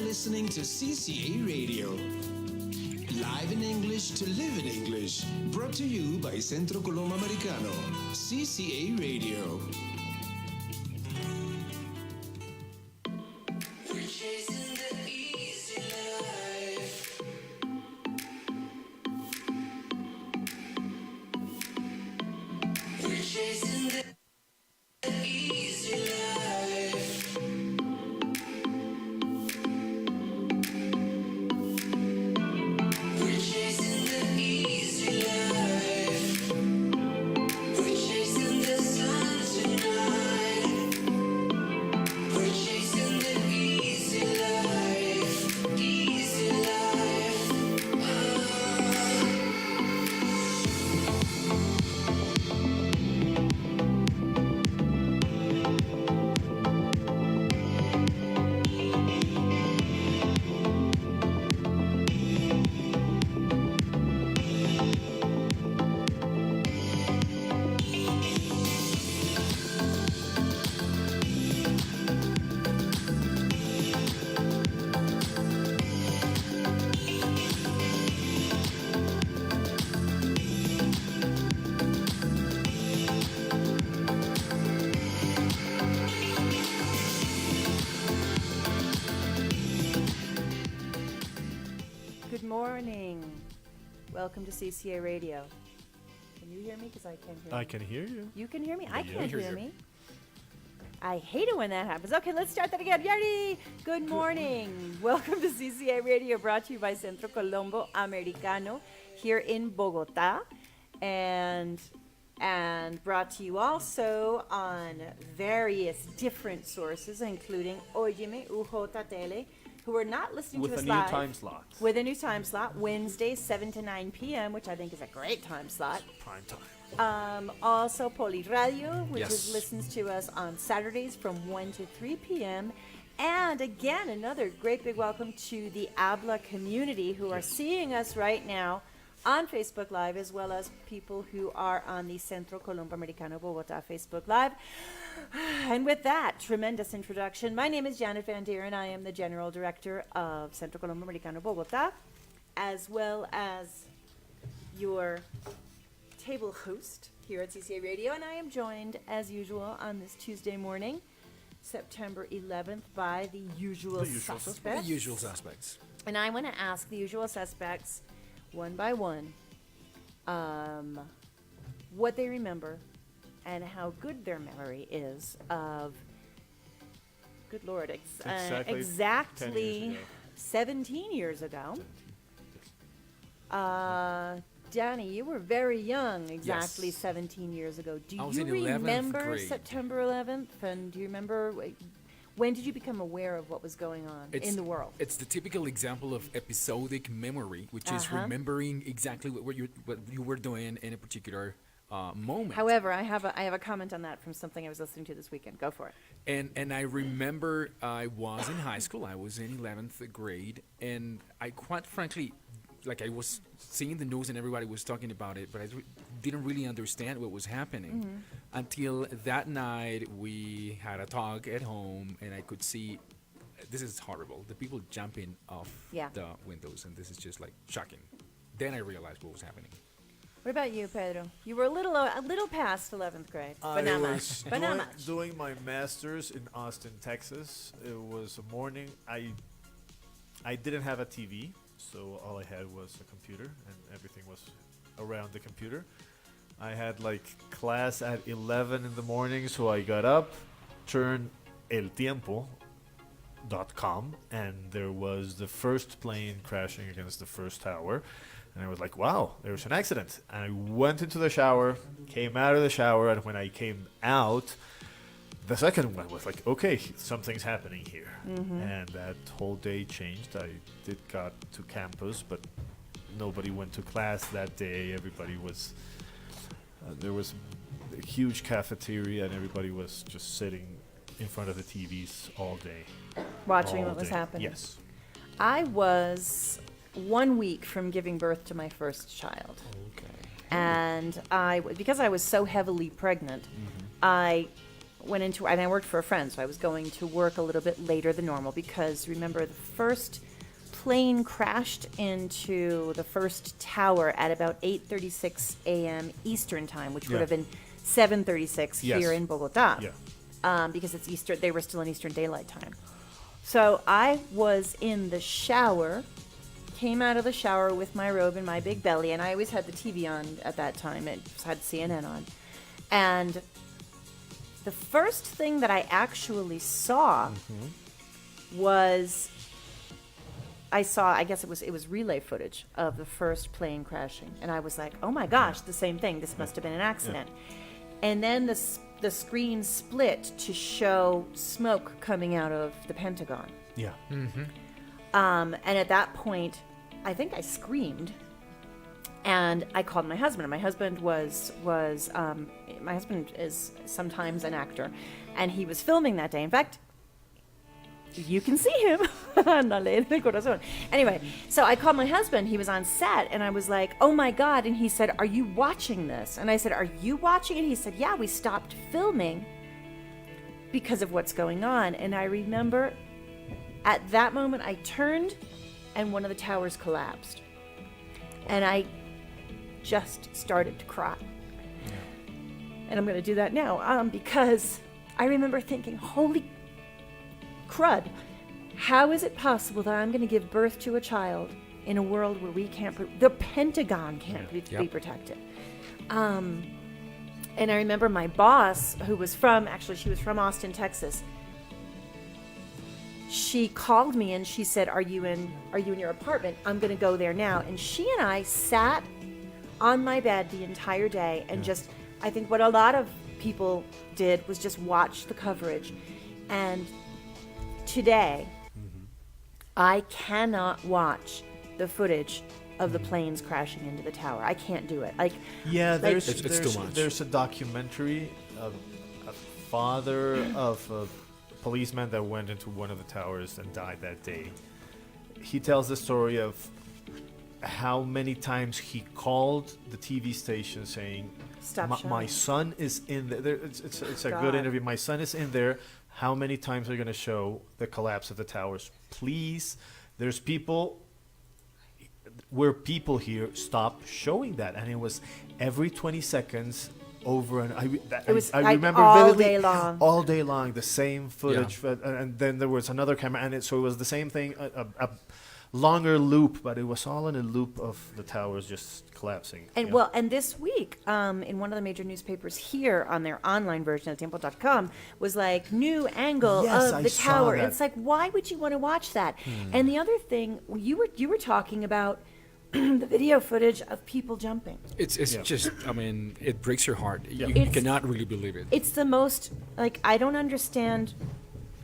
listening to CCA Radio. Live in English to live in English. Brought to you by Centro Colombo Americano. CCA Radio. Welcome to CCA Radio. Can you hear me? Because I can't hear you. I can hear you. You can hear me? I Yeah, can't hear hear you. me. I hate it when that happens. Okay, let's start that again. Yay! Good morning. Welcome to CCA Radio, brought to you by Centro Colombo Americano here in Bogota. And brought to you also on various different sources, including Óyeme, UJ Tele, who are not listening With to us a new live. time slot. With a new time slot, Wednesday, 7 to 9 p.m., which I think is a great time slot. Prime time. Also, Poli Radio, which Yes. listens to us on Saturdays from 1 to 3 p.m. And again, another great big welcome to the ABLA community who are seeing us right now on Facebook Live, as well as people who are on the Centro Colombo Americano Bogota Facebook Live. And with that tremendous introduction, my name is Janet Van Dieren. I am the General Director of Centro Colombo Americano Bogota, as well as your table host here at CCA Radio. And I am joined, as usual, on this Tuesday morning, September 11th, by the usual suspects. The usual suspects. And I want to ask the usual suspects, one by one, what they remember and how good their memory is of, good Lord, exactly 10 years ago. 17 years ago. Danny, you were very young, exactly Yes. 17 years ago. Do I was you in 11th remember grade. September 11th? And do you remember, when did you become aware of what was going on in the world? It's the typical example of episodic memory, which is Uh-huh. remembering exactly what you were doing in a particular moment. However, I have a comment on that from something I was listening to this weekend. Go for it. And I remember I was in high school. I was in 11th grade, and I quite frankly, like, I was seeing the news and everybody was talking about it, but I didn't really understand what was happening until that night we had a talk at home, and I could see, this is horrible, the people jumping off Yeah. the windows, and this is just like shocking. Then I realized what was happening. What about you, Pedro? You were a little past 11th grade, but not much. But not much. doing my master's in Austin, Texas. It was a morning. I didn't have a TV, so all I had was a computer, and everything was around the computer. I had like class at 11 in the morning, so I got up, turned eltiempo.com, and there was the first plane crashing against the first tower. And I was like, wow, there's an accident. And I went into the shower, came out of the shower, and when I came out, the second one was like, okay, something's happening here. And that whole day changed. I did got to campus, but nobody went to class that day. Everybody was, there was a huge cafeteria, and everybody was just sitting in front of the TVs all day. Watching all what was day. happening. Yes. I was 1 week from giving birth to my first child. Okay. And because I was so heavily pregnant, I went into, and I worked for a friend, so I was going to work a little bit later than normal because remember the first plane crashed into the first tower at about 8:36 a.m. Eastern time, which would have been 7:36 here in Bogota. Yeah. Because it's Easter, they were still in Eastern Daylight Time. So I was in the shower, came out of the shower with my robe and my big belly, and I always had the TV on at that time. It had CNN on. And the first thing that I actually saw was, I guess it was relay footage of the first plane crashing. And I was like, oh my gosh, the same thing. This must have been an accident. And then the screen split to show smoke coming out of the Pentagon. Yeah. And at that point, I think I screamed, and I called my husband. And my husband my husband is sometimes an actor, and he was filming that day. In fact, you can see him. Anyway, so I called my husband. He was on set, and I was like, oh my God. And he said, are you watching this? And I said, are you watching it? He said, yeah, we stopped filming because of what's going on. And I remember at that moment, I turned, and one of the towers collapsed. And I just started to cry. And I'm going to do that now because I remember thinking, holy crud, how is it possible that I'm going to give birth to a child in a world where we can't, the Pentagon can't be protected? And I remember my boss, who was she was from Austin, Texas. She called me and she said, are you in your apartment? I'm going to go there now. And she and I sat on my bed the entire day and just, I think what a lot of people did was just watch the coverage. And today, I cannot watch the footage of the planes crashing into the tower. I can't do it. There's it's too much. There's a documentary of a father of a policeman that went into one of the towers and died that day. He tells the story of how many times he called the TV station saying, Stop my showing." son is in there. It's a God. good interview. My son is in there. How many times are you going to show the collapse of the towers? Please, there's people here stop showing that. And it was every 20 seconds over, and I remember all vividly, day long. all day long, the same footage. And then there was another camera, and so it was the same thing, a longer loop, but it was all in a loop of the towers just collapsing. And and this week, in one of the major newspapers here on their online version of Tiempo.com was like new angle Yes, of I the saw tower. that. It's like, why would you want to watch that? And the other thing, you were talking about the video footage of people jumping. It's just, I mean, it breaks your heart. You It's- cannot really believe it. It's the most, I don't understand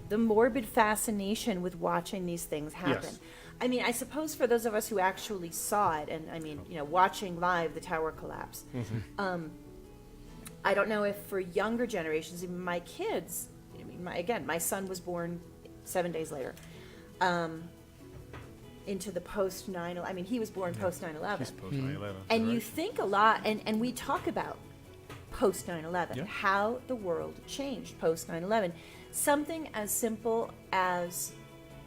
the morbid fascination with watching these things happen. Yes. I mean, I suppose for those of us who actually saw it, and I mean, watching live the tower collapse, I don't know if for younger generations, even my kids, I mean, my son was born 7 days later, into the post 9/11. I mean, he was born post 9/11. He's post 9/11. And you right? think a lot, and we talk about post 9/11, Yeah. how the world changed post 9/11. Something as simple as,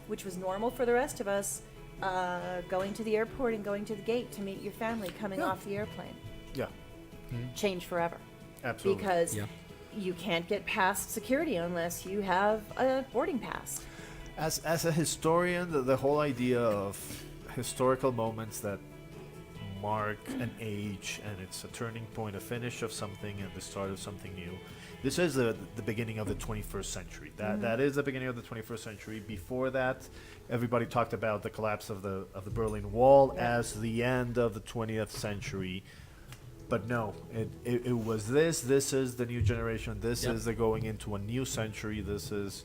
which was normal for the rest of us, going to the airport and going to the gate to meet your family coming off the airplane, Yeah, changed forever. absolutely. Because Yeah. you can't get past security unless you have a boarding pass. As a historian, the whole idea of historical moments that mark an age and it's a turning point, a finish of something and the start of something new. This is the beginning of the 21st century. That is the beginning of the 21st century. Before that, everybody talked about the collapse of the Berlin Wall as the end of the 20th century. But no, it was this. This is the new generation. This is the going into a new century. This is,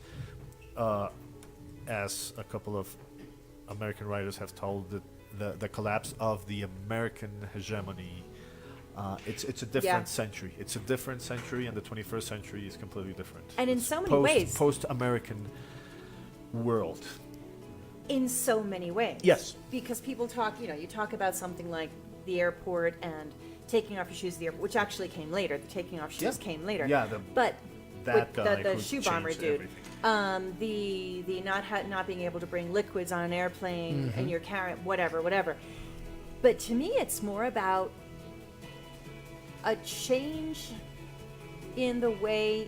as a couple of American writers have told, the collapse of the American hegemony. It's a different century. It's a different century, and the 21st century is completely different. And in It's so many ways. Post-American world. In so many ways. Yes. Because people talk, you talk about something like the airport and taking off your shoes at the airport, which actually came later. The taking off shoes came later. Yeah, But That with guy the who shoe bomber changed dude. everything. The not being able to bring liquids on an airplane and you're carrying whatever. But to me, it's more about a change in the way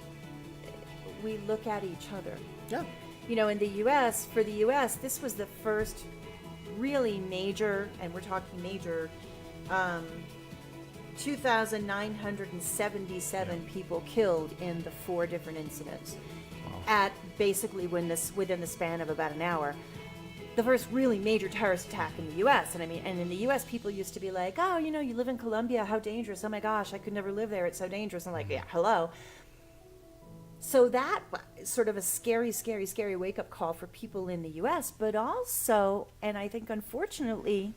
we look at each other. Yeah. You know, in the U.S., for the U.S., this was the first really major, and we're talking major, 2,977 people killed in the 4 different incidents. At basically within the span of about an hour. The first really major terrorist attack in the U.S. And in the U.S. people used to be like, oh, you know, you live in Colombia, how dangerous. Oh my gosh, I could never live there. It's so dangerous. I'm like, yeah, hello. So that sort of a scary wake-up call for people in the U.S., but also, and I think unfortunately,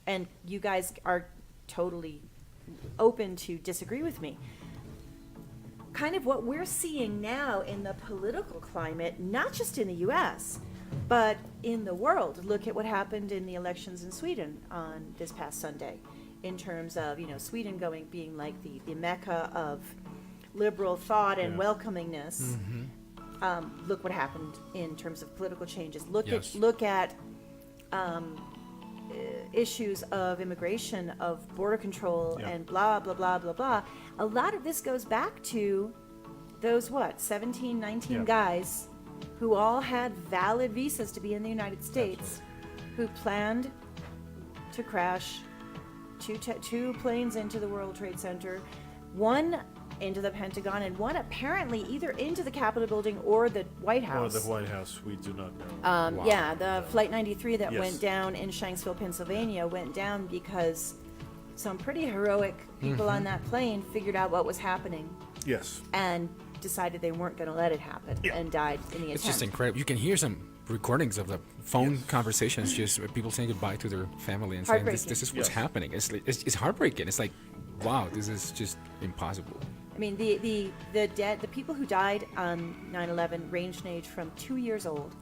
and you guys are totally open to disagree with me, kind of what we're seeing now in the political climate, not just in the U.S., but in the world. Look at what happened in the elections in Sweden on this past Sunday, in terms of, you know, Sweden being like the mecca of liberal thought and welcomingness. Look what happened in terms of political changes. Look at issues of immigration, of border control, and blah, blah, blah, blah, blah. A lot of this goes back to those, 17, 19 guys who all had valid visas to be in the United States, who planned to crash two planes into the World Trade Center, one into the Pentagon, and one apparently either into the Capitol building or the White House. Or the White House, we do not know. Yeah, the Flight 93 that went down in Shanksville, Pennsylvania, went down because some pretty heroic people on that plane figured out what was happening. Yes. And decided they weren't going to let it happen and died in the attempt. It's just incredible. You can hear some recordings of the phone conversations, just people saying goodbye to their family and saying this is what's happening. It's heartbreaking. It's like, wow, this is just impossible. I mean, the people who died on 9/11 ranged in age from 2 years old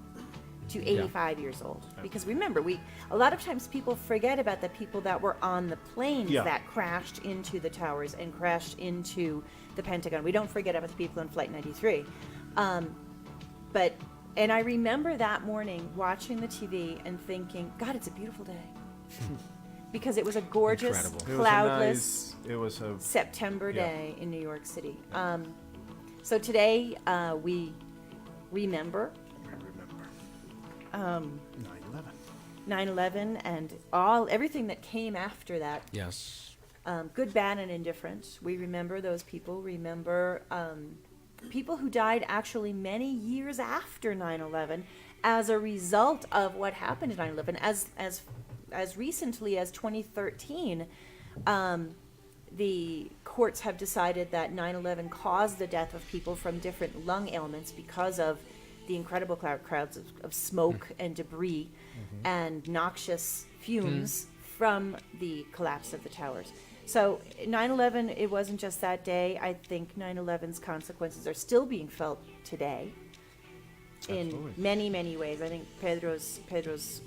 to 85 years old. Because remember, a lot of times people forget about the people that were on the planes that crashed into the towers and crashed into the Pentagon. We don't forget about the people in Flight 93. And I remember that morning watching the TV and thinking, God, it's a beautiful day. Because it was a gorgeous, cloudless September day in New York City. So today we remember 9/11 and everything that came after that. Yes. Good, bad, and indifferent. We remember those people. Remember people who died actually many years after 9/11 as a result of what happened in 9/11. As recently as 2013, the courts have decided that 9/11 caused the death of people from different lung ailments because of the incredible crowds of smoke and debris and noxious fumes from the collapse of the towers. So 9/11, it wasn't just that day. I think 9/11's consequences are still being felt today in many, many ways. I think Pedro's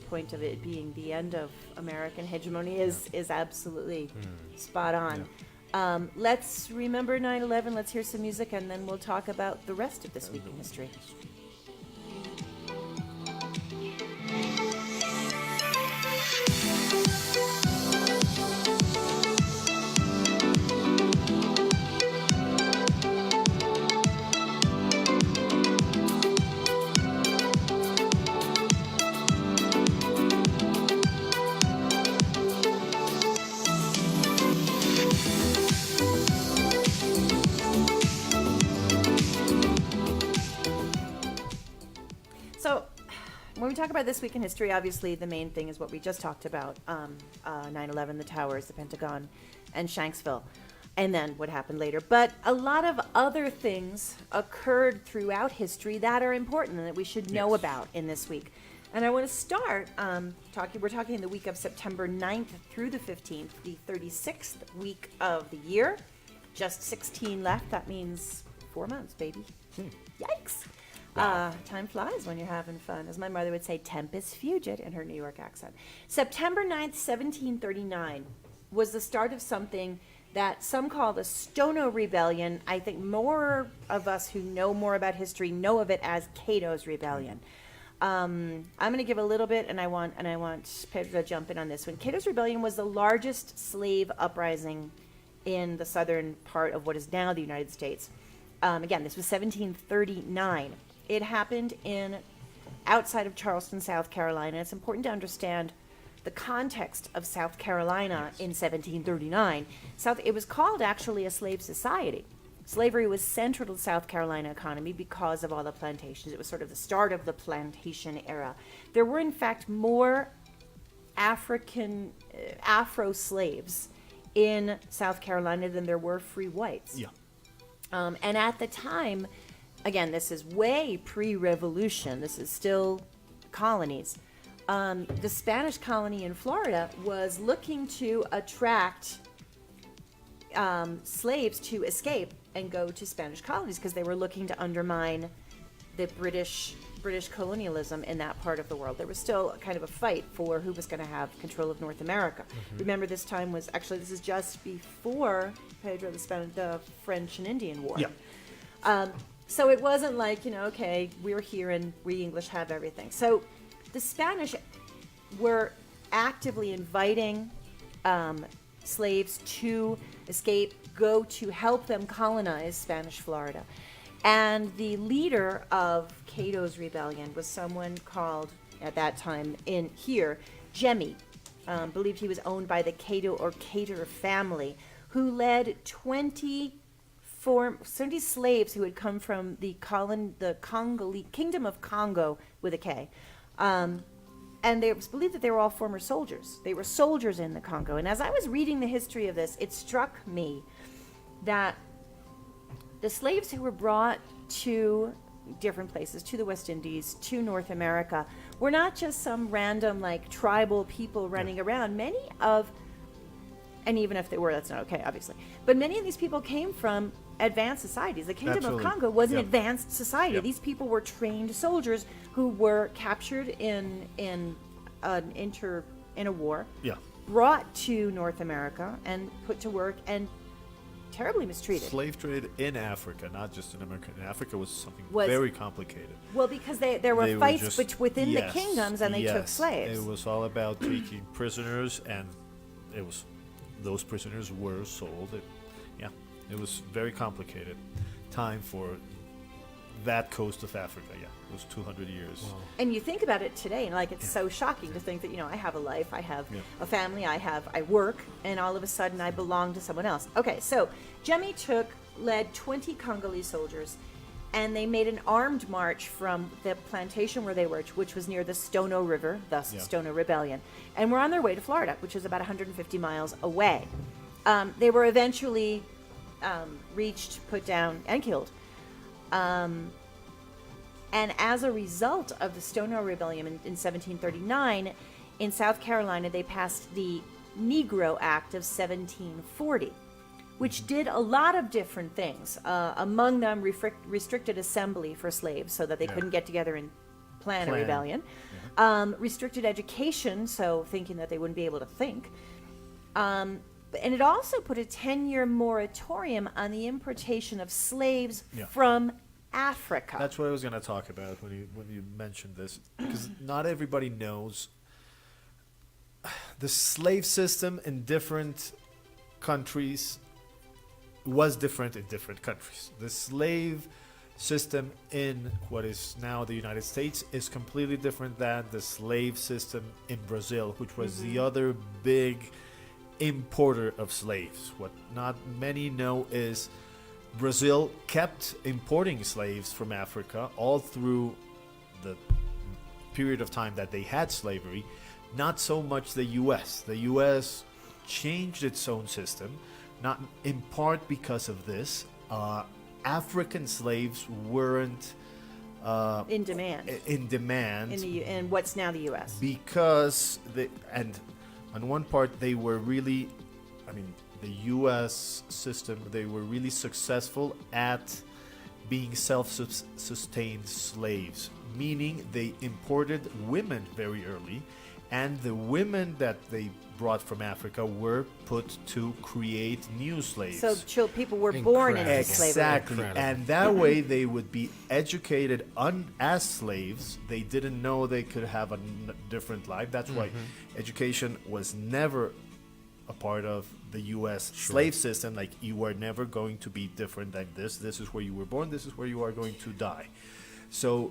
point of it being the end of American hegemony is absolutely spot on. Let's remember 9/11. Let's hear some music, and then we'll talk about the rest of this week in history. When we talk about this week in history, obviously the main thing is what we just talked about, 9/11, the towers, the Pentagon, and Shanksville, and then what happened later. But a lot of other things occurred throughout history that are important and that we should know about in this week. And I want to start we're talking the week of September 9th through the 15th, the 36th week of the year. Just 16 left. That means 4 months, baby. Yikes. Wow. Time flies when you're having fun. As my mother would say, tempus fugit in her New York accent. September 9th, 1739 was the start of something that some call the Stono Rebellion. I think more of us who know more about history know of it as Cato's Rebellion. I'm going to give a little bit, and I want Pedro to jump in on this one. Cato's Rebellion was the largest slave uprising in the southern part of what is now the United States. Again, this was 1739. It happened outside of Charleston, South Carolina. It's important to understand the context of South Carolina in 1739. It was called actually a slave society. Slavery was central to the South Carolina economy because of all the plantations. It was sort of the start of the plantation era. There were, in fact, more Afro slaves in South Carolina than there were free whites. Yeah. And at the time, again, this is way pre-revolution. This is still colonies. The Spanish colony in Florida was looking to attract slaves to escape and go to Spanish colonies because they were looking to undermine the British colonialism in that part of the world. There was still kind of a fight for who was going to have control of North America. Remember, this is just before Pedro, the French and Indian War. Yeah. So it wasn't like, okay, we're here and we English have everything. So the Spanish were actively inviting slaves to escape, go to help them colonize Spanish Florida. And the leader of Cato's Rebellion was someone called, at that time in here, Jemmy. Believed he was owned by the Cato or Cater family, who led 20 slaves who had come from the Kingdom of Congo with a K. And it was believed that they were all former soldiers. They were soldiers in the Congo. And as I was reading the history of this, it struck me that the slaves who were brought to different places, to the West Indies, to North America, were not just some random, tribal people running around. And even if they were, that's not okay, obviously. But many of these people came from advanced societies. The Kingdom of Congo was an advanced society. These people were trained soldiers who were captured in a war, brought to North America and put to work and terribly mistreated. Slave trade in Africa, not just in America. In Africa was something very complicated. Well, because there were fights within the kingdoms, and they took slaves. It was all about taking prisoners, and those prisoners were sold. It was very complicated time for that coast of Africa. It was 200 years. Wow. And you think about it today, and it's so shocking to think that I have a life, I have a family, I work, and all of a sudden I belong to someone else. Okay, so Jemmy led 20 Congolese soldiers, and they made an armed march from the plantation where they were, which was near the Stono River, thus Stono Rebellion, and were on their way to Florida, which is about 150 miles away. They were eventually reached, put down, and killed. And as a result of the Stono Rebellion in 1739, in South Carolina, they passed the Negro Act of 1740, which did a lot of different things. Among them, restricted assembly for slaves so that they couldn't get together and plan a rebellion. Restricted education, so thinking that they wouldn't be able to think. And it also put a 10-year moratorium on the importation of slaves from Africa. That's what I was going to talk about when you mentioned this, because not everybody knows the slave system in different countries was different in different countries. The slave system in what is now the United States is completely different than the slave system in Brazil, which was the other big importer of slaves. What not many know is Brazil kept importing slaves from Africa all through the period of time that they had slavery. Not so much the U.S. The U.S. changed its own system, not in part because of this. African slaves weren't in demand. In what's now the U.S. Because on one part they were really, the U.S. system, they were really successful at being self-sustained slaves, meaning they imported women very early, and the women that they brought from Africa were put to create new slaves. So people were born into Incredible. slavery. Exactly. Incredible. And that way they would be educated as slaves. They didn't know they could have a different life. That's why education was never a part of the U.S. slave system. Like, you were never going to be different than this. This is where you were born. This is where you are going to die. So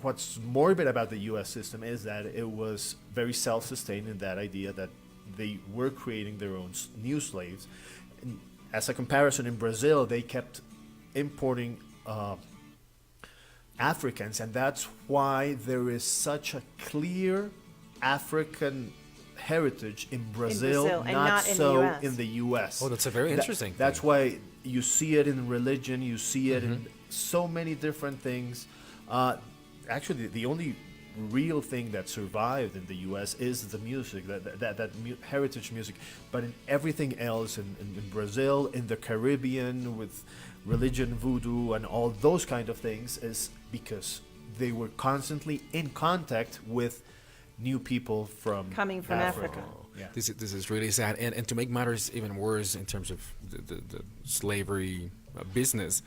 what's morbid about the U.S. system is that it was very self-sustained in that idea that they were creating their own new slaves. And as a comparison, in Brazil, they kept importing Africans, and that's why there is such a clear African heritage in Brazil, and not not in the so US. in the U.S. Oh, that's a very interesting That's thing. why you see it in religion, you see it in so many different things. Actually, the only real thing that survived in the U.S. is the music, that heritage music. But in everything else, in Brazil, in the Caribbean, with religion, voodoo, and all those kind of things, is because they were constantly in contact with new people Coming from Africa. Yeah. This is really sad. And to make matters even worse in terms of the slavery business,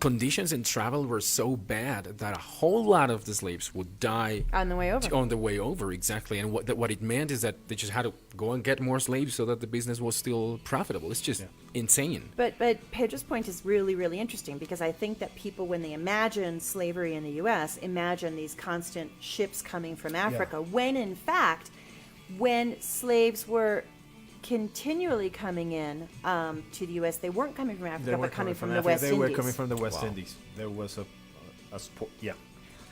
conditions in travel were so bad that a whole lot of the slaves would die On the way over. on the way over. Exactly. And what it meant is that they just had to go and get more slaves so that the business was still profitable. It's just insane. But Pedro's point is really, really interesting, because I think that people, when they imagine slavery in the U.S., imagine these constant ships coming from Africa, when in fact, when slaves were continually coming in to the U.S., they weren't coming from Africa, but coming from the West They Indies. were coming from the West Indies. There was a sport, yeah.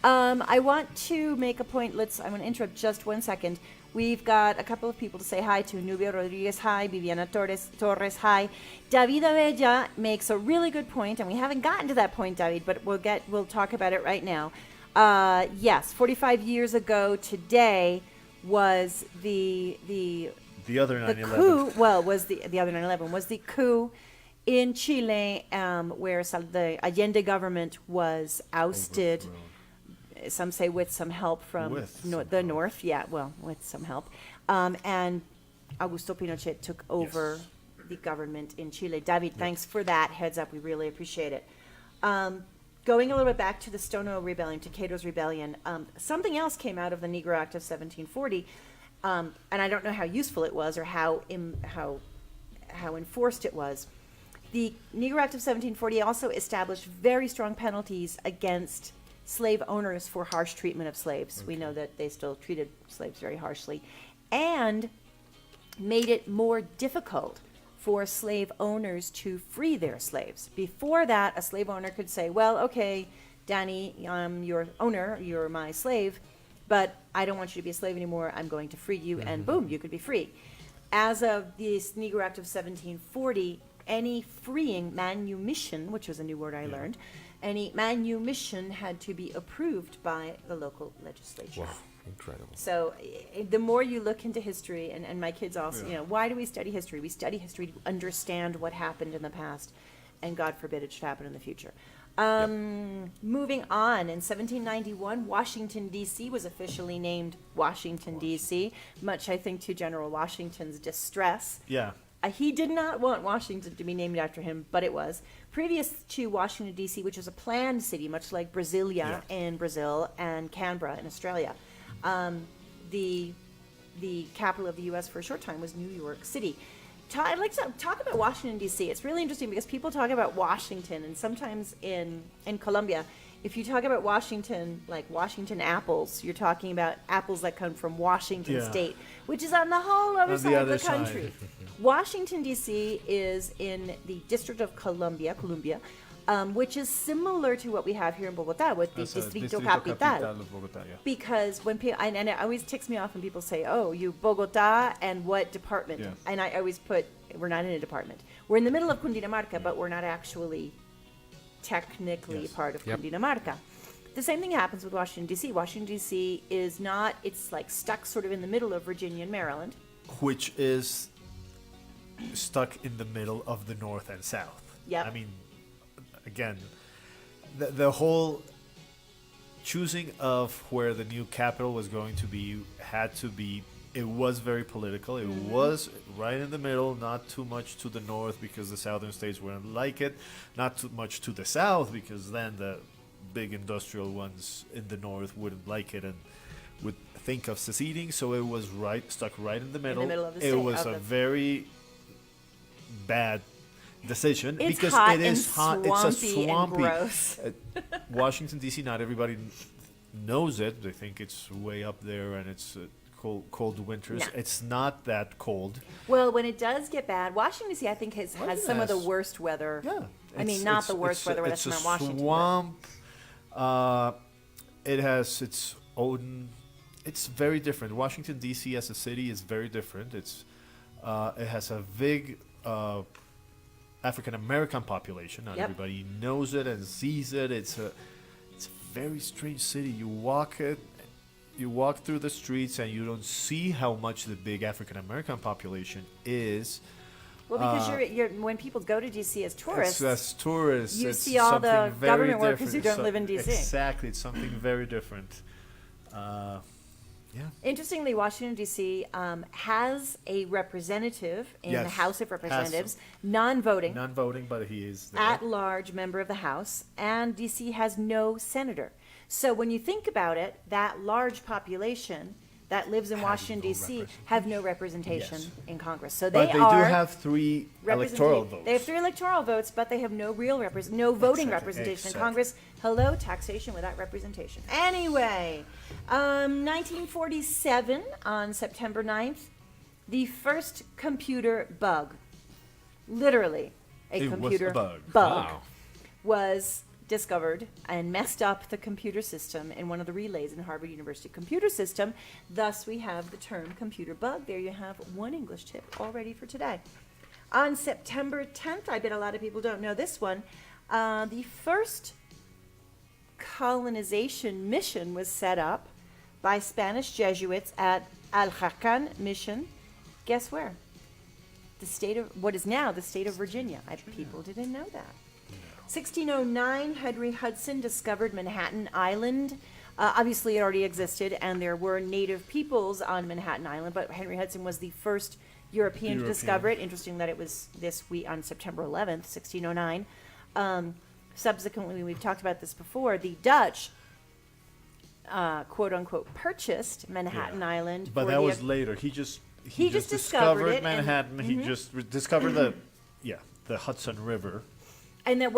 I want to make a point. I want to interrupt just 1 second. We've got a couple of people to say hi to. Nubia Rodriguez, hi. Viviana Torres, hi. David Abella makes a really good point, and we haven't gotten to that point, David, but we'll talk about it right now. Yes, 45 years ago today was the other the 9/11. coup. Well, was the other 9/11 was the coup in Chile, where the Allende government was ousted. Some say with some help from the North. Yeah, well, with some help. And Augusto Pinochet took over the government in Chile. David, thanks for that heads up. We really appreciate it. Going a little bit back to the Stono Rebellion, to Cato's Rebellion, something else came out of the Negro Act of 1740, and I don't know how useful it was or how enforced it was. The Negro Act of 1740 also established very strong penalties against slave owners for harsh treatment of slaves. We know that they still treated slaves very harshly, and made it more difficult for slave owners to free their slaves. Before that, a slave owner could say, well, okay, Danny, I'm your owner, you're my slave, but I don't want you to be a slave anymore, I'm going to free you, and boom, you could be free. As of this Negro Act of 1740, any freeing manumission, which was a new word I learned, any manumission had to be approved by the local legislature. Wow, incredible. So the more you look into history, and my kids also, why do we study history? We study history to understand what happened in the past, and God forbid it should happen in the future. Moving on, in 1791, Washington, D.C. was officially named Washington, D.C., much, I think, to General Washington's distress. Yeah. He did not want Washington to be named after him, but it was. Previous to Washington, D.C., which was a planned city, much like Brasilia in Brazil and Canberra in Australia, the capital of the U.S. for a short time was New York City. I'd like to talk about Washington, D.C. It's really interesting because people talk about Washington, and sometimes in Colombia, if you talk about Washington, like Washington apples, you're talking about apples that come from Washington State, which is on the whole other side of the country. Washington, D.C. is in the District of Columbia, which is similar to what we have here in Bogota with the Distrito Capital. of Bogotá, yeah. Because when people, and it always ticks me off when people say, oh, you Bogota and what department? Yeah. And I always put, we're not in a department. We're in the middle of Cundinamarca, but we're not actually technically part of Cundinamarca. The same thing happens with Washington, D.C. Washington, D.C. is not, it's like stuck sort of in the middle of Virginia and Maryland. Which is stuck in the middle of the North and South. Yep. I mean, again, the whole choosing of where the new capital was going to be had to be. It was very political. It was right in the middle, not too much to the north because the southern states wouldn't like it, not too much to the south because then the big industrial ones in the north wouldn't like it and would think of seceding. So it was stuck right in the middle. middle of the It state- was of a the- very bad decision It's because hot it is and hot. It's a swampy and swampy. gross. Washington D.C. Not everybody knows it. They think it's way up there and it's cold winters. No. It's not that cold. Well, when it does get bad, Washington D.C. I think has some of the has- worst weather. Yeah. I mean, not the worst weather that's it's from a Washington. swamp. It has its own. It's very different. Washington D.C. as a city is very different. It has a big African American population. Not Yep. everybody knows it and sees it. It's a very strange city. You walk through the streets and you don't see how much the big African American population is. Well, because you're when people go to DC as tourists, As tourists, you it's see all the something very government workers who different. don't live in DC. Exactly, it's something very different. Yeah. Interestingly, Washington D.C. Has a representative in the Yes, House of has Representatives, to. non-voting, Non-voting, but he is there. at-large member of the House, and D.C. has no senator. So when you think about it, that large population that lives in Has Washington no D.C. have no representation Yes. in Congress. So they But they are do have 3 electoral votes. They have 3 electoral votes, but they have no real no voting Exactly, representation in exactly. Congress. Hello, taxation without representation. Anyway, 1947, on September 9th, the first computer bug, literally a It was a computer bug. Wow. was discovered and messed up the computer system in one of the relays in Harvard University computer system. Thus, we have the term computer bug. There you have one English tip all ready for today. On September 10th, I bet a lot of people don't know this one, the first colonization mission was set up by Spanish Jesuits at Al-Hakan Mission. Guess where? What is now the state of Virginia. People didn't know that. 1609, Henry Hudson discovered Manhattan Island. Obviously, it already existed, and there were native peoples on Manhattan Island, but Henry Hudson was the first European to discover it. Interesting that it was this week on September 11th, 1609. Subsequently, we've talked about this before, the Dutch, quote-unquote, purchased Manhattan Island. But for that the- was later. He just discovered it and- Manhattan. He just discovered the Hudson River. And then,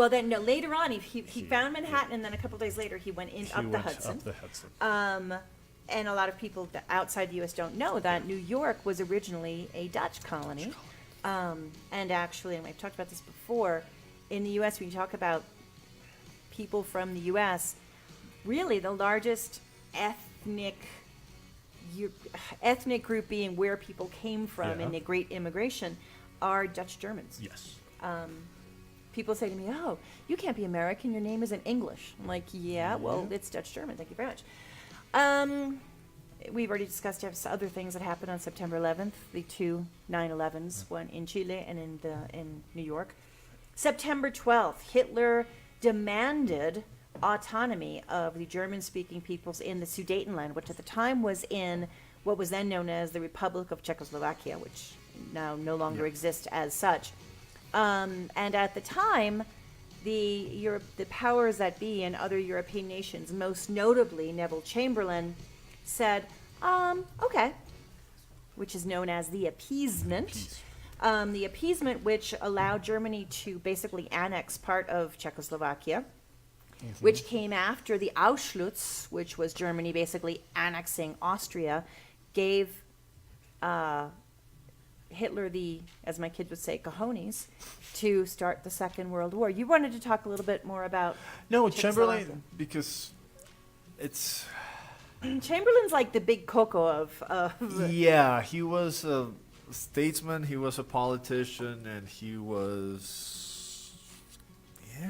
later on, he found Manhattan, and then a couple days later, he went up the Hudson. And a lot of people outside the U.S. don't know that New York was originally a Dutch colony. And actually, and we've talked about this before, in the U.S., when you talk about people from the U.S., really the largest ethnic group being where people came from in the Great Immigration are Dutch Germans. Yes. People say to me, "Oh, you can't be American. Your name isn't English." I'm like, "Yeah, well, it's Dutch German. Thank you very much." We've already discussed other things that happened on September 11th. The 2 9/11s, one in Chile and in New York. September 12th, Hitler demanded autonomy of the German-speaking peoples in the Sudetenland, which at the time was in what was then known as the Republic of Czechoslovakia, which now no longer exists as such. And at the time, the powers that be in other European nations, most notably Neville Chamberlain, said, okay, which is known as the appeasement. The appeasement, which allowed Germany to basically annex part of Czechoslovakia, which came after the Auschwitz, which was Germany basically annexing Austria, gave Hitler the, as my kids would say, cojones, to start the Second World War. You wanted to talk a little bit more about Chamberlain, Czechoslovakia. because it's... Chamberlain's like the big cocoa of Yeah, he was a statesman, he was a politician, and he was... Yeah,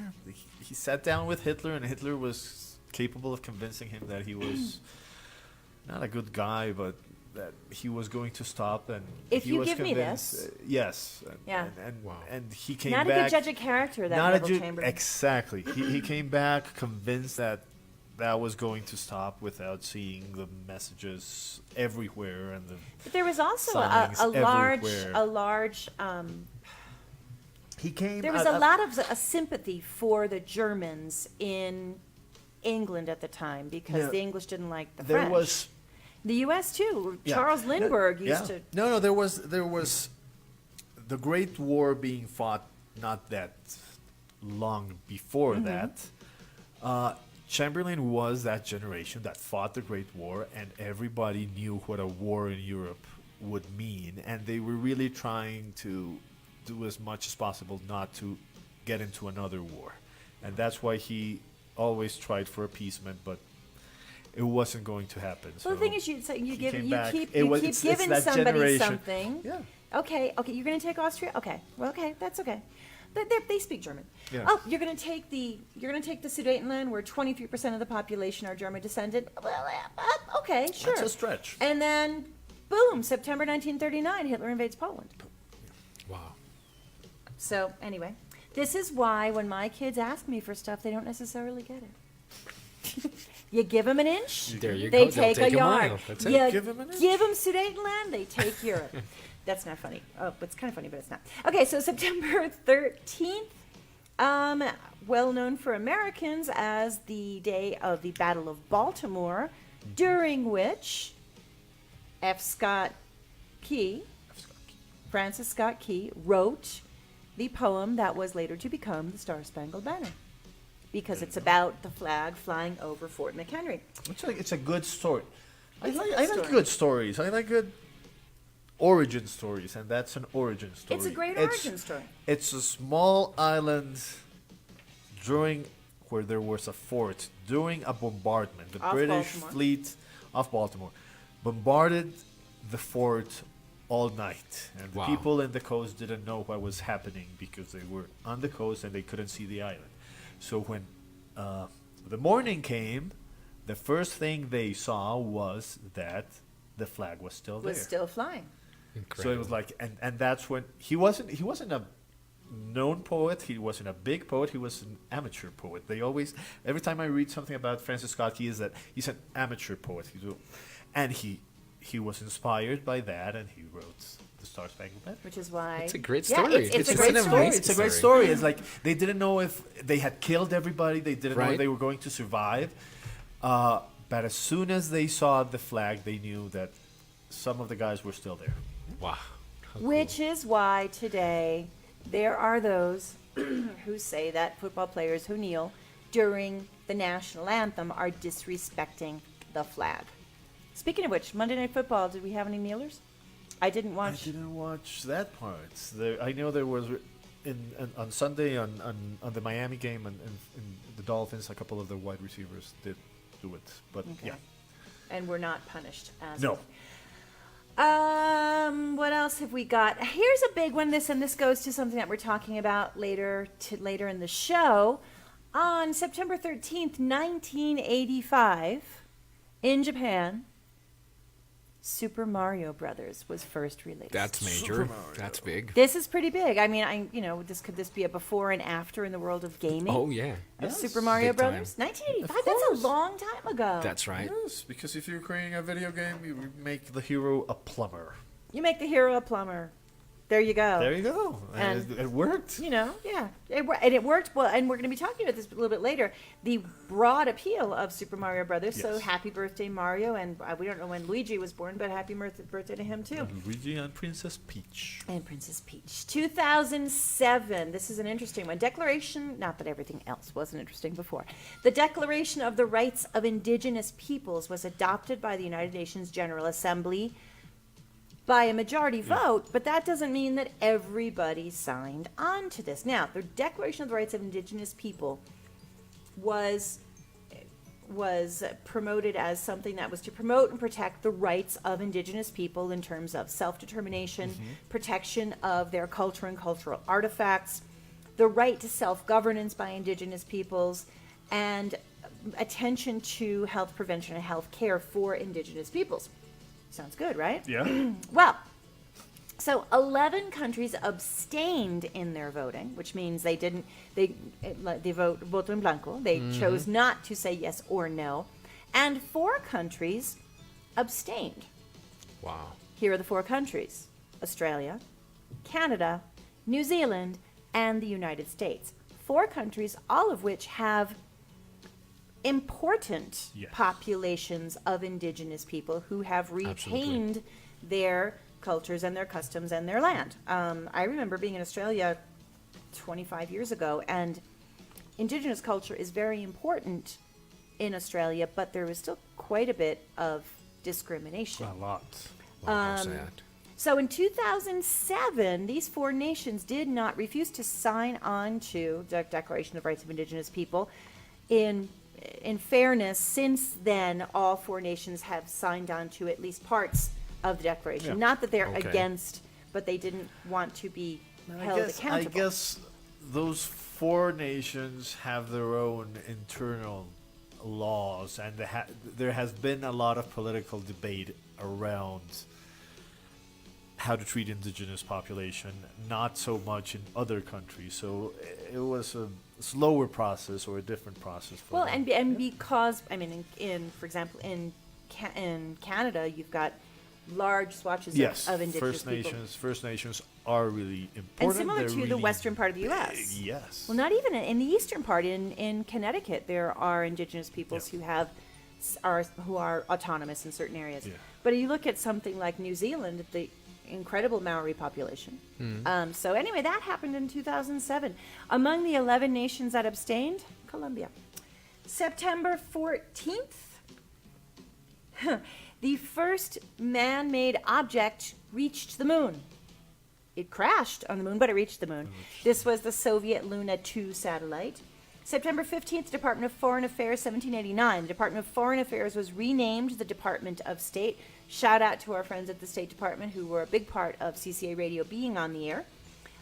he sat down with Hitler, and Hitler was capable of convincing him that he was not a good guy, but that he was going to stop, and If he you was give me convinced, this. yes, Yeah. and he came not back. a good judge of character, that Not Neville a Chamberlain. exactly. He came back convinced that that was going to stop without seeing the messages everywhere and the But there was also signs everywhere. a large. He came. There was a lot of sympathy for the Germans in England at the time because Yeah. the English didn't like the There French. was. The U.S. too. Yeah. Charles Lindbergh used Yeah. to. No, there was the Great War being fought not that long before Mm-hmm. that. Chamberlain was that generation that fought the Great War, and everybody knew what a war in Europe would mean, and they were really trying to do as much as possible not to get into another war, and that's why he always tried for appeasement, but it wasn't going to happen. Well, the thing is, you he give came you back. keep It you was- keep it's giving that somebody generation. something. Yeah. Okay, you're going to take Austria. Okay, well, okay, that's okay. They speak German. Yeah. Oh, you're going to take the Sudetenland, where 23% of the population are German descendant. Well, okay, sure. That's a stretch. And then, boom, September 1939, Hitler invades Poland. Wow. So anyway, this is why when my kids ask me for stuff, they don't necessarily get it. You give them an inch, There you they go. They'll take a take a yard. mile. That's it. You Give 'em an inch. give them Sudetenland, they take Europe. That's not funny. Oh, it's kind of funny, but it's not. Okay, so September 13th, well known for Americans as the day of the Battle of Baltimore, during which F. Scott Key, Francis Scott Key, wrote the poem that was later to become the Star-Spangled Banner, because it's about the flag flying over Fort McHenry. It's a good story. I It's a like good I like story. good stories. I like good origin stories, and that's an origin story. It's a great origin story. It's a small island during where there was a fort during a bombardment. The Off British Baltimore. fleet off Baltimore bombarded the fort all night, and Wow. the people in the coast didn't know what was happening because they were on the coast and they couldn't see the island. So when the morning came, the first thing they saw was that the flag was still there. Was still flying. Incredible. So it was like, and that's when he wasn't a known poet. He wasn't a big poet. He was an amateur poet. They always, every time I read something about Francis Scott Key, is that he's an amateur poet. And he was inspired by that, and he wrote the Star Spangled Banner. Which is why It's a great Yeah, story. it's a It's great an story. amazing It's a great story. story. It's like they didn't know if they had killed everybody. They didn't know if Right. they were going to survive. But as soon as they saw the flag, they knew that some of the guys were still there. Wow. How Which cool. is why today there are those who say that football players who kneel during the national anthem are disrespecting the flag. Speaking of which, Monday Night Football, did we have any kneelers? I didn't watch. I didn't watch that part. I know there was on Sunday on the Miami game and the Dolphins, a couple of the wide receivers did do it, but Okay. yeah, And we're not punished as no. What else have we got? Here's a big one. This goes to something that we're talking about later in the show. On September 13th, 1985, in Japan, Super Mario Brothers was first released. That's major. Super Mario. That's big. This is pretty big. I mean, could this be a before and after in the world of gaming? Oh yeah. Of Yes. Super Mario Big time. Brothers? 1985. Of That's course. a long time ago. That's right. Yes, because if you're creating a video game, you make the hero a plumber. You make the hero a plumber. There you go. There you go, and And- it worked. Yeah. It worked well, and we're going to be talking about this a little bit later. The broad appeal of Super Mario Brothers. So Yes. happy birthday, Mario, and we don't know when Luigi was born, but happy birthday to him too. Luigi and Princess Peach. And Princess Peach. 2007. This is an interesting one. Declaration, not that everything else wasn't interesting before. The Declaration of the Rights of Indigenous Peoples was adopted by the United Nations General Assembly by a majority vote, but that doesn't mean that everybody signed on to this. Now, the Declaration of the Rights of Indigenous People was promoted as something that was to promote and protect the rights of indigenous people in terms of self-determination, protection of their culture and cultural artifacts, the right to self-governance by indigenous peoples, and attention to health prevention and health care for indigenous peoples. Sounds good, right? Yeah. Well, So 11 countries abstained in their voting, which means they voto en blanco. They chose not to say yes or no. And 4 countries abstained. Wow. Here are the 4 countries: Australia, Canada, New Zealand, and the United States. 4 countries, all of which have important Yes. populations of indigenous people who have retained their cultures and their customs and their land. I remember being in Australia 25 years ago, and indigenous culture is very important in Australia, but there was still quite a bit of discrimination. A lot. Wow, how sad. So in 2007, these 4 nations did not refuse to sign on to the Declaration of Rights of Indigenous People. In fairness, since then, all 4 nations have signed on to at least parts of the Declaration. Yeah. Not that they're Okay. against, but they didn't want to be I held guess, accountable. I guess those 4 nations have their own internal laws, and there has been a lot of political debate around how to treat indigenous population, not so much in other countries. So it was a slower process or a different process for Well, them. and because, I mean, for example, in Canada, you've got large swatches yes, of indigenous people. First Nations are really important. And similar They're to the really western part of the big, U.S. Yes. Well, not even in the eastern part. In Connecticut, there are indigenous peoples Yeah. who are autonomous in certain areas. Yeah. But you look at something like New Zealand, the incredible Maori population. So anyway, that happened in 2007. Among the 11 nations that abstained, Colombia. September 14th, the first man-made object reached the moon. It crashed on the moon, but it reached the moon. This was the Soviet Luna 2 satellite. September 15th, Department of Foreign Affairs, 1789. The Department of Foreign Affairs was renamed the Department of State. Shout out to our friends at the State Department who were a big part of CCA Radio being on the air.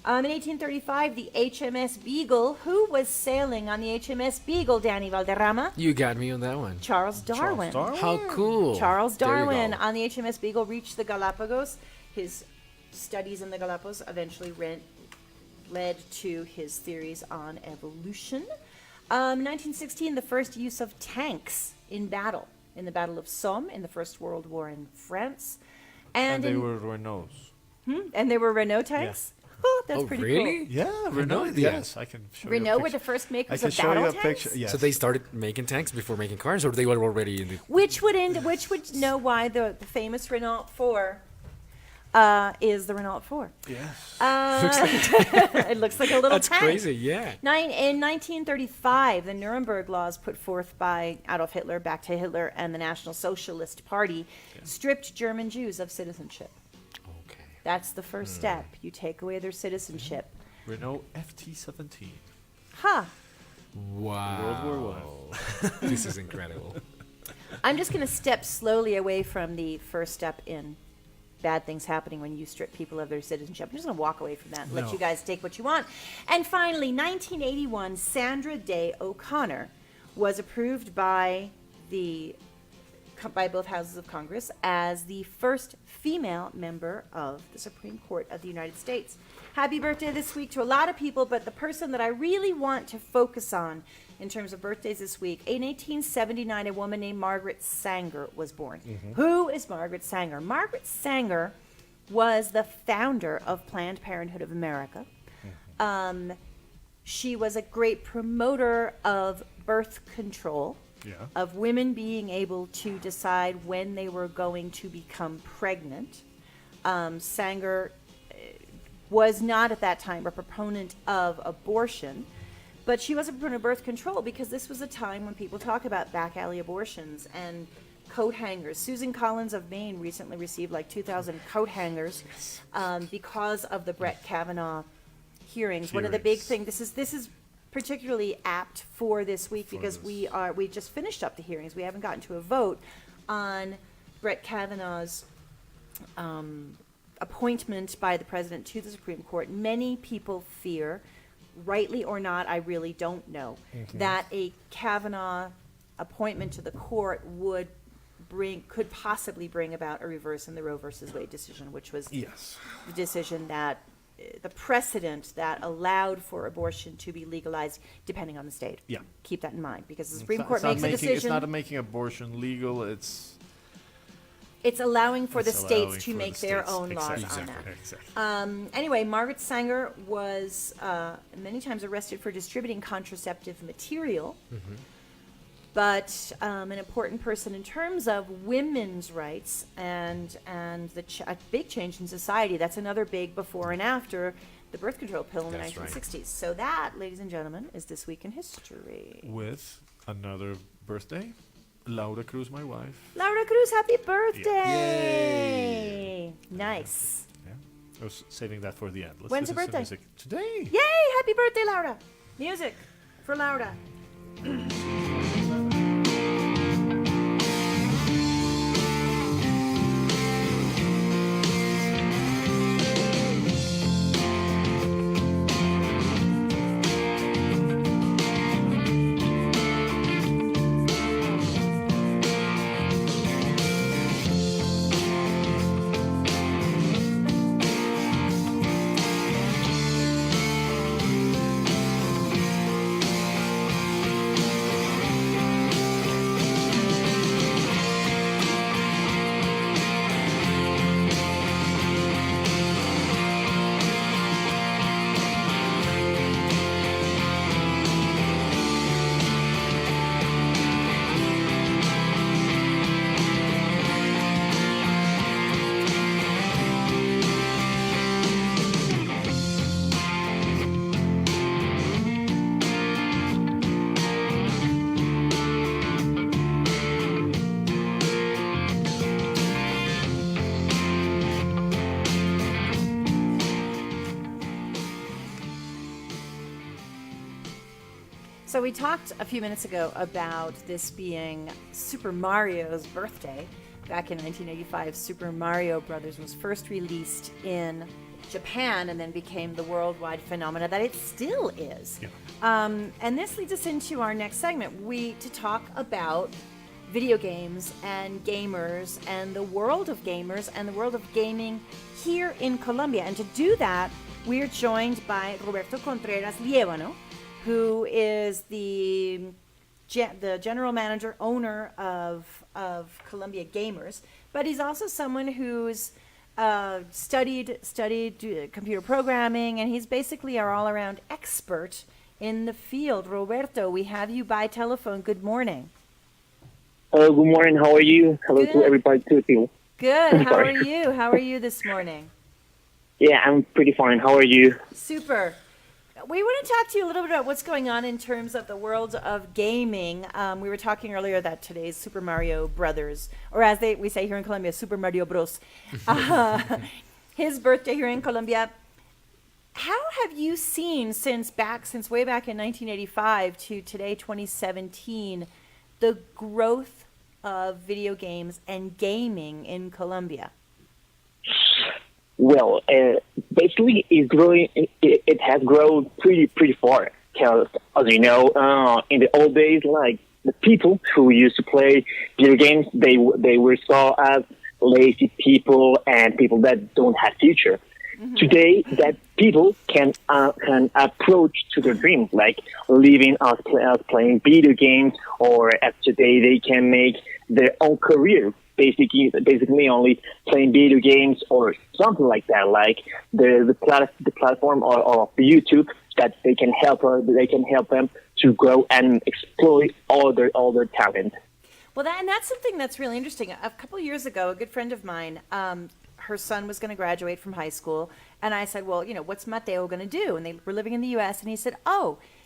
In 1835, the HMS Beagle. Who was sailing on the HMS Beagle, Danny Valderrama? You got me on that one. Charles Darwin. How cool. Charles There you Darwin go. on the HMS Beagle reached the Galapagos. His studies in the Galapagos eventually led to his theories on evolution. 1916, the first use of tanks in battle, in the Battle of Somme in the First World War in France. and they in- were Renaults. and they were Renault tanks? Oh, that's Oh, pretty really? cool. Yeah, Renault. idea. Yes, I can show Renault you a were the picture. first I makers can of show you battle a tanks? picture. Yes. So they started making tanks before making cars, or they were already in the... Which would know why the famous Renault 4 is the Renault 4. Yes. It looks like a little That's tank. crazy, yeah. In 1935, the Nuremberg laws put forth by Adolf Hitler, back to Hitler, and the National Socialist Party stripped German Jews of citizenship. Okay. That's the first step. You take away their citizenship. Renault FT17. Huh. Wow. World War I. This is incredible. I'm just going to step slowly away from the first step in bad things happening when you strip people of their citizenship. I'm just going to walk away from that and let No. you guys take what you want. And finally, 1981, Sandra Day O'Connor was approved by both houses of Congress as the first female member of the Supreme Court of the United States. Happy birthday this week to a lot of people, but the person that I really want to focus on in terms of birthdays this week, in 1879, a woman named Margaret Sanger was born. Who is Margaret Sanger? Margaret Sanger was the founder of Planned Parenthood of America. She was a great promoter of birth control, Yeah. of women being able to decide when they were going to become pregnant. Sanger was not at that time a proponent of abortion, but she was a proponent of birth control because this was a time when people talk about back alley abortions and coat hangers. Susan Collins of Maine recently received like 2,000 coat hangers because of the Brett Kavanaugh hearings. One of the big things, this is particularly apt for this week because we just finished up the hearings. We haven't gotten to a vote on Brett Kavanaugh's appointment by the president to the Supreme Court. Many people fear, rightly or not, I really don't know, that a Kavanaugh appointment to the court would could possibly bring about a reverse in the Roe versus Wade decision, which was Yes. the decision that the precedent that allowed for abortion to be legalized depending on the state. Yeah. Keep that in mind, because the It's Supreme not- Court it's not makes a making- It's decision. not making abortion legal. It's allowing for the It's allowing states to for make the their states. own laws Exactly. on that. Exactly. Anyway, Margaret Sanger was many times arrested for distributing contraceptive material, but an important person in terms of women's rights and a big change in society. That's another big before and after the birth control pill in the That's right. 1960s. So that, ladies and gentlemen, is This Week in History. With another birthday, Laura Cruz, my wife. Laura Cruz, happy birthday! Nice. Yeah. I was saving that for the end. Let's When's her listen to birthday? music. Today. Yay! Happy birthday, Laura! Music for Laura. So we talked a few minutes ago about this being Super Mario's birthday. Back in 1985, Super Mario Brothers was first released in Japan and then became the worldwide phenomena that it still is. Yeah. And this leads us into our next segment, to talk about video games and gamers and the world of gamers and the world of gaming here in Colombia. And to do that, we are joined by Roberto Contreras Lievano, who is the general manager, owner of Columbia Gamers, but he's also someone who's studied computer programming, and he's basically our all-around expert in the field. Roberto, we have you by telephone. Good morning. Hello, good morning. How are you? Hello Good. to everybody too. Good. How are Sorry. you? How are you this morning? Yeah, I'm pretty fine. How are you? Super. We want to talk to you a little bit about what's going on in terms of the world of gaming. We were talking earlier that today's Super Mario Brothers, or as we say here in Colombia, Super Mario Bros. His birthday here in Colombia. How have you seen since way back in 1985 to today, 2017, the growth of video games and gaming in Colombia? Well, basically, it's growing. It has grown pretty far. Because, as you know, in the old days, like the people who used to play video games, they were saw as lazy people and people that don't have future. Mm-hmm. Today, that people can approach to their dreams, like living as playing video games, or as today they can make their own career. Basically only playing video games or something like that, like the platform of YouTube that they can help them to grow and exploit all their talent. Well, that's something that's really interesting. A couple of years ago, a good friend of mine, her son was going to graduate from high school, and I said, well, what's Mateo going to do? And they were living in the U.S., and he said,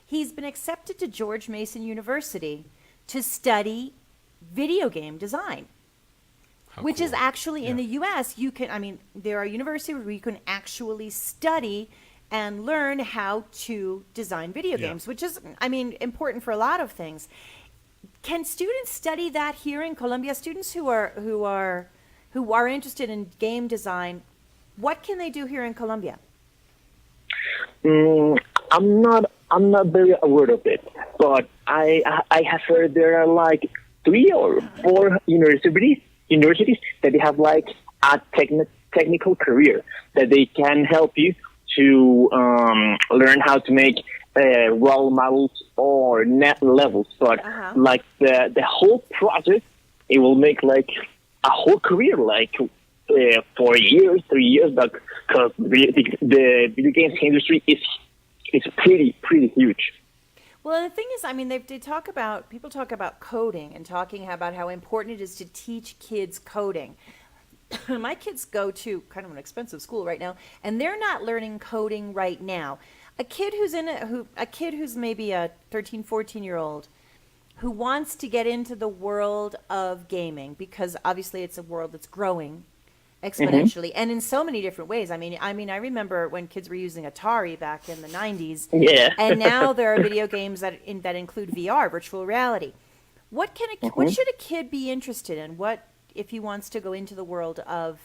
he's been accepted to George Mason University to study video game design. Which cool. is actually in the U.S. There are universities where you can actually study and learn how to design video games, which is, important for a lot of things. Can students study that here in Colombia? Students who are interested in game design, what can they do here in Colombia? I'm not very aware of it, but I have heard there are like 3 or 4 universities that they have like a technical career that they can help you to learn how to make role models or net levels. But like the whole project, it will make like a whole career, like 4 years, 3 years, because the video games industry is pretty huge. Well, the thing is, I mean, people talk about coding and talking about how important it is to teach kids coding. My kids go to kind of an expensive school right now, and they're not learning coding right now. A kid who's maybe a 13, 14-year-old who wants to get into the world of gaming, because obviously it's a world that's growing exponentially and in so many different ways. I mean, I remember when kids were using Atari back in the 90s. Yeah. And now there are video games that include VR, virtual reality. What should a kid be interested in? What if he wants to go into the world of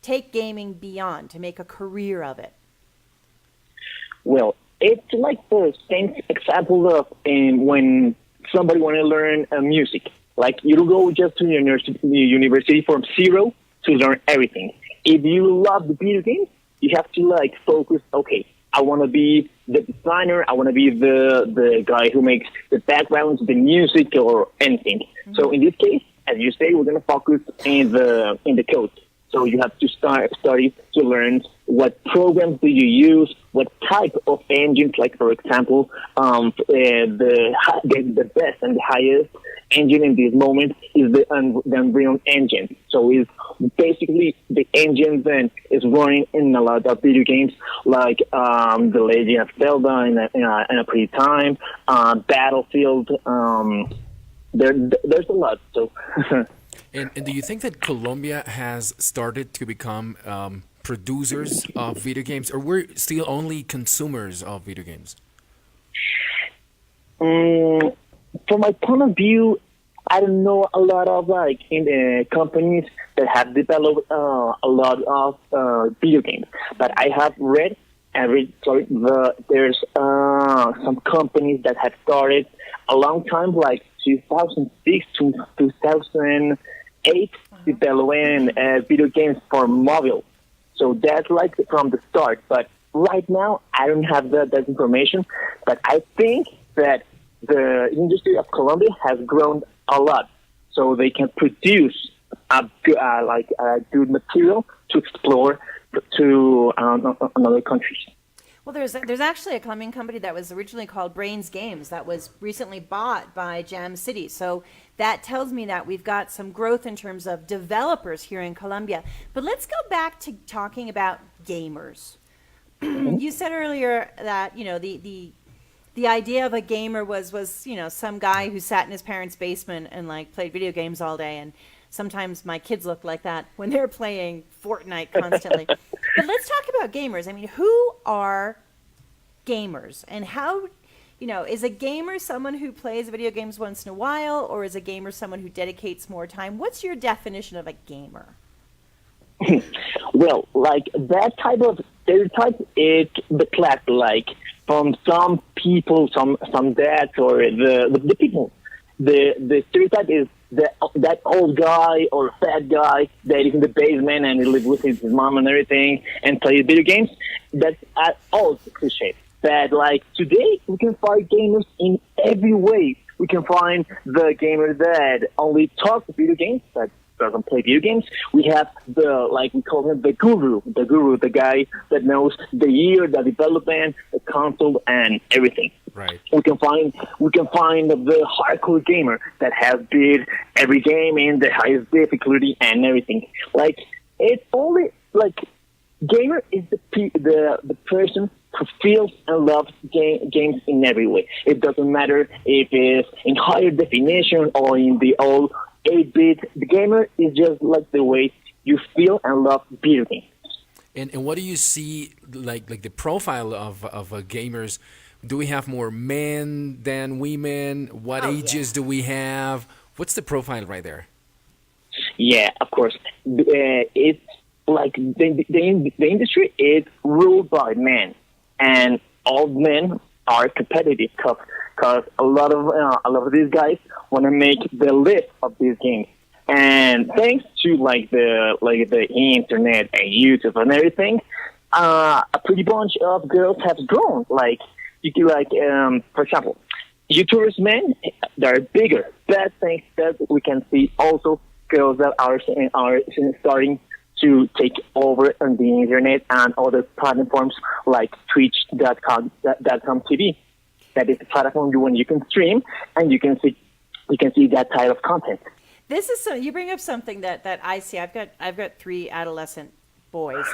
take gaming beyond to make a career of it? Well, it's like the same example of when somebody want to learn music. Like you go just to university from zero to learn everything. If you love the video games, you have to like focus. Okay, I want to be the designer. I want to be the guy who makes the backgrounds, the music, or anything. Mm-hmm. So in this case, as you say, we're going to focus in the code. So you have to study to learn what programs do you use, what type of engines. Like for example, the best and the highest engine in this moment is the Unreal Engine. So it's basically the engine that is running in a lot of video games, like The Legend of Zelda in a pretty time, Battlefield. There's a lot. So. And do you think that Colombia has started to become producers of video games, or we're still only consumers of video games? From my point of view, I don't know a lot of in the companies that have developed a lot of video games, but I have read there's some companies that have started a long time, like 2006 to 2008, developing video games for mobile. So that's like from the start. But right now, I don't have that information. But I think that the industry of Colombia has grown a lot, so they can produce a good material to explore to another countries. Well, there's actually a Colombian company that was originally called Brains Games that was recently bought by Jam City. So that tells me that we've got some growth in terms of developers here in Colombia. But let's go back to talking about gamers. You said earlier that, you know, the idea of a gamer was, you know, some guy who sat in his parents' basement and like played video games all day. And sometimes my kids look like that when they're playing Fortnite constantly. But let's talk about gamers. I mean, who are gamers, and how, you know, is a gamer someone who plays video games once in a while, or is a gamer someone who dedicates more time? What's your definition of a gamer? Well, like that type of stereotype, it's the class, like from some people, some dads or the people. The stereotype is that old guy or fat guy that is in the basement and he lives with his mom and everything and plays video games. That's all cliche. That like today we can find gamers in every way. We can find the gamer that only talks video games, that doesn't play video games. We have we call him the guru, the guy that knows the year, the development, the console, and everything. Right. We can find the hardcore gamer that has beat every game in the highest difficulty and everything. Like it's only like gamer is the person who feels and loves games in every way. It doesn't matter if it's in higher definition or in the old 8-bit. The gamer is just like the way you feel and love video games. And what do you see like the profile of gamers? Do we have more men than women? What ages do we have? What's the profile right there? Yeah, of course. It's like the industry is ruled by men, and all men are competitive because a lot of these guys want to make the list of these games. And thanks to the internet and YouTube and everything, a pretty bunch of girls have grown. Like you can for example, YouTubers men, they're bigger. That things that we can see also girls that are starting to take over on the internet and other platforms like Twitch.com TV. That is the platform when you can stream and you can see that type of content. This is so. You bring up something that I see. I've got 3 adolescent boys,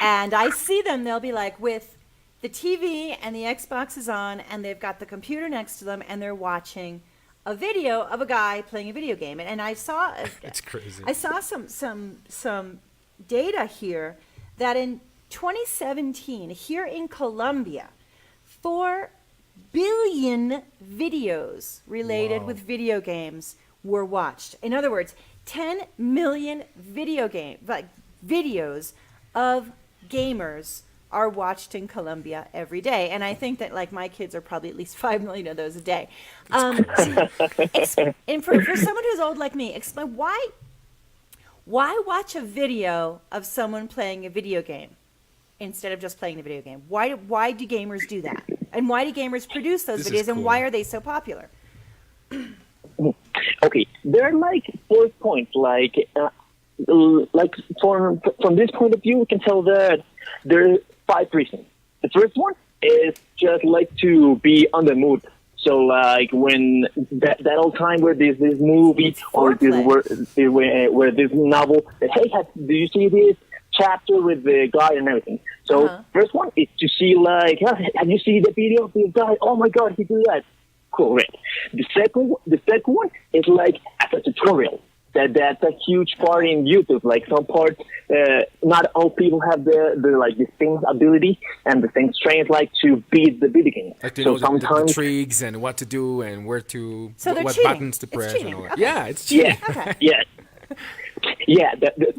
and I see them. They'll be like with the TV and the Xbox is on, and they've got the computer next to them, and they're watching a video of a guy playing a video game. And I saw It's crazy. I saw some data here that in 2017 here in Colombia, 4 billion videos related with video games were watched. In other words, 10 million videos of gamers are watched in Colombia every day. And I think that like my kids are probably at least 5 million of those a day. And for someone who's old like me, explain why watch a video of someone playing a video game instead of just playing the video game? Why do gamers do that? And why do gamers produce those videos? And why are they so popular? Okay, there are like 4 points. From this point of view, we can tell that there are 5 reasons. The first one is just like to be on the mood. So like when that old time where there's this movie or where this novel, hey, do you see this chapter with the guy and everything? So first one is to see like, have you seen the video of this guy? Oh my God, he did that. Cool, right. The second one is like as a tutorial. That's a huge part in YouTube. Like some parts, not all people have the same ability and the same strength like to beat the video game. Like to know the tricks and what to do and what cheating. buttons to press and all that. Okay. Yeah, it's cheating. Yeah, okay. Yeah.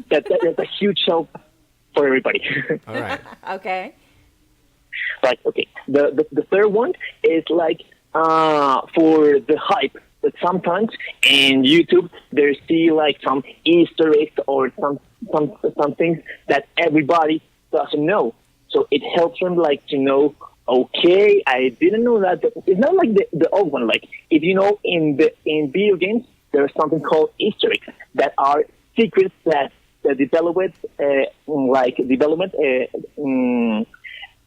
That's a huge help for everybody. All right. Okay. Like okay, the third one is like for the hype. But sometimes in YouTube, there's still like some Easter eggs or some things that everybody doesn't know. So it helps them like to know. Okay, I didn't know that. It's not like the old one. Like if you know in video games, there's something called Easter eggs that are secrets that the development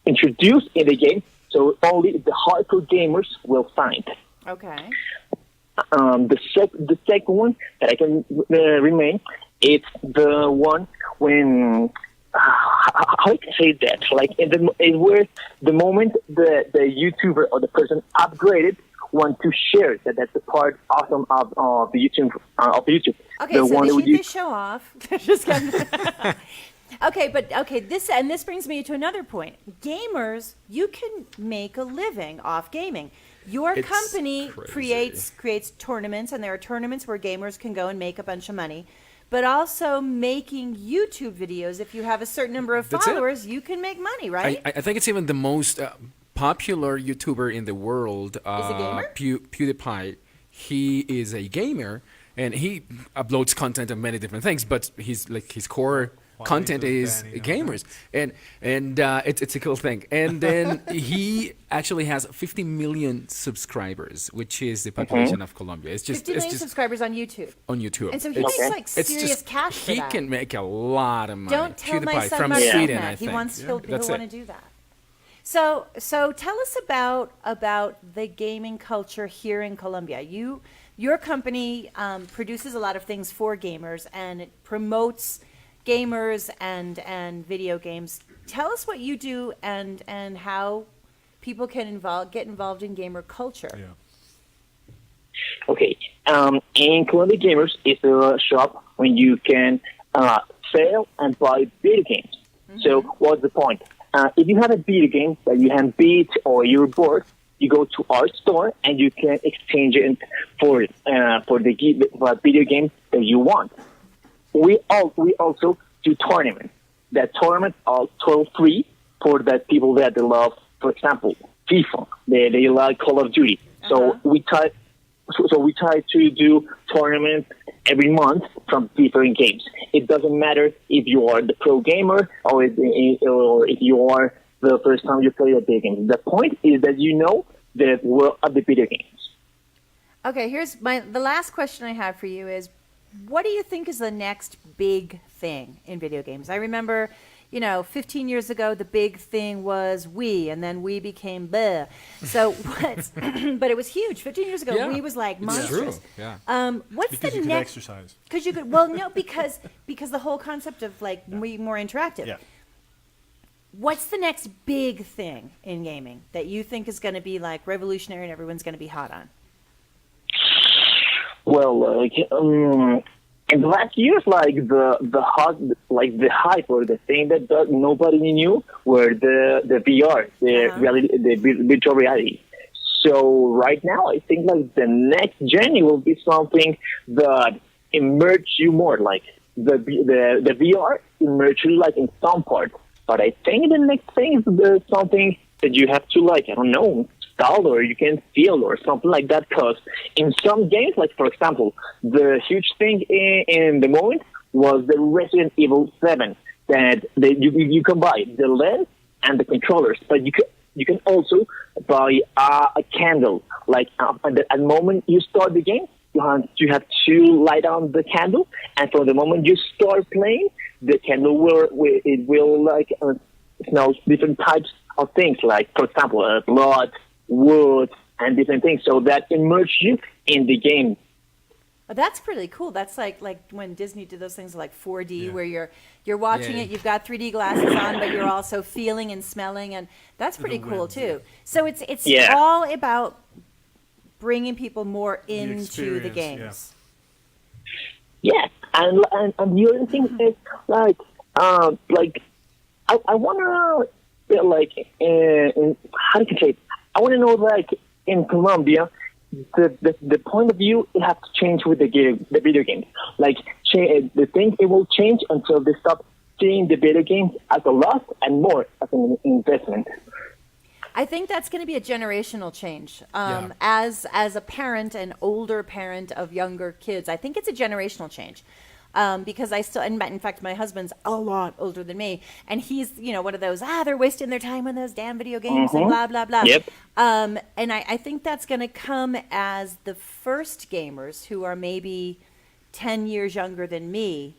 introduced in the game. So only the hardcore gamers will find. Okay. The second one that I can remain, it's the one when how can I say that? Like where the moment the YouTuber or the person upgraded want to share that's the part awesome of the YouTube Okay, so they show off. Just kidding. This brings me to another point. Gamers, you can make a living off gaming. Your company creates tournaments, and there are tournaments where gamers can go and make a bunch of money. But also making YouTube videos, if you have a certain number of followers, you can make money, right? I think it's even the most popular YouTuber in the world. Is a gamer? PewDiePie. He is a gamer, and he uploads content on many different things, but his core content is gamers, and it's a cool thing. And then he actually has 50 million subscribers, which is the population of Colombia. It's just 50 million subscribers on YouTube. And so he makes like serious cash for that. He can make a lot of money. Don't tell my son from about Sweden, that. I think. He'll want to do that. So tell us about the gaming culture here in Colombia. Your company produces a lot of things for gamers, and it promotes gamers and video games. Tell us what you do and how people can get involved in gamer culture. Yeah. Okay. In Colombia Gamers is a shop when you can sell and buy video games. Mm-hmm. So what's the point? If you have a video game that you have beat or you're bored, you go to our store and you can exchange it for the video game that you want. We also do tournaments. That tournaments are toll-free for the people that they love, for example, FIFA. They like Call of Duty. So we try to do tournaments every month from different games. It doesn't matter if you are the pro gamer or if you are the first time you play a video game. The point is that you know the world of the video games. Okay, here's the last question I have for you is, what do you think is the next big thing in video games? I remember, 15 years ago, the big thing was Wii, and then Wii became bleh. So but it was huge. 15 years ago, Yeah. Wii was like monstrous. True. Yeah. What's Because the you could next? exercise. Because you could. Well, no, because the whole concept of like Wii more interactive. Yeah. What's the next big thing in gaming that you think is going to be like revolutionary and everyone's going to be hot on? Well, in the last years, the hype or the thing that nobody knew were the VR, the virtual reality. So right now, I think like the next journey will be something that immerse you more. Like the VR immerse you like in some part. But I think the next thing is something that you have to install or you can feel or something like that. Because in some games, like for example, the huge thing in the moment was the Resident Evil 7 that you can buy the lens and the controllers, but you can also buy a candle. Like at the moment you start the game, you have to light on the candle, and from the moment you start playing, the candle will smell different types of things, like for example, blood, wood, and different things. So that immerse you in the game. Oh, that's pretty cool. That's like when Disney did those things like 4D, where you're watching it, you've got 3D glasses on, but you're also feeling and smelling, and that's pretty cool too. So it's all about bringing people more into the games. Yeah, and the other thing is I want to how do you say it? I want to know in Colombia, the point of view it has to change with the video games. The thing it will change until they stop seeing the video games as a loss and more as an investment. I think that's going to be a generational change. As a parent, an older parent of younger kids, I think it's a generational change. Because in fact, my husband's a lot older than me, and he's, one of those, they're wasting their time on those damn video games and blah, blah, blah. Yep. And I think that's going to come as the first gamers who are maybe 10 years younger than me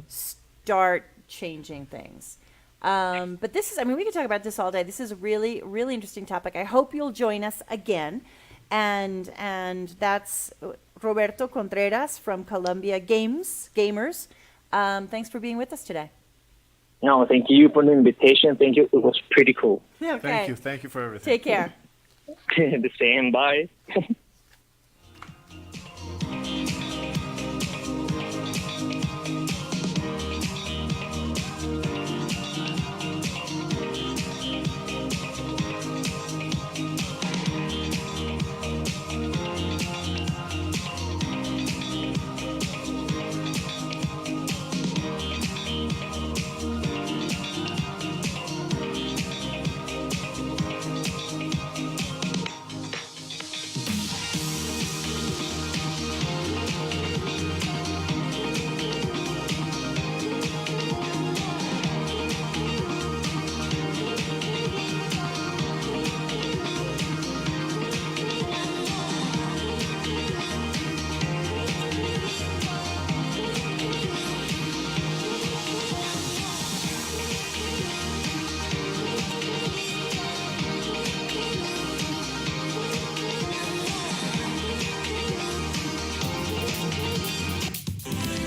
start changing things. But this is, we could talk about this all day. This is a really, really interesting topic. I hope you'll join us again. And that's Roberto Contreras from Colombia Gamers. Thanks for being with us today. No, thank you for the invitation. Thank you. It was pretty cool. Okay. Thank you for everything. Take care. The same. Bye.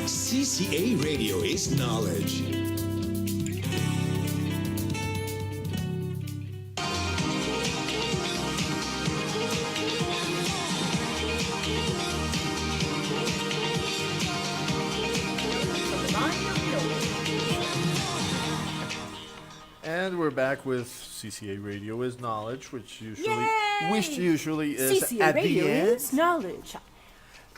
CCA Radio is knowledge. And we're back with CCA Radio is knowledge, which usually is CCA at Radio the end. is knowledge.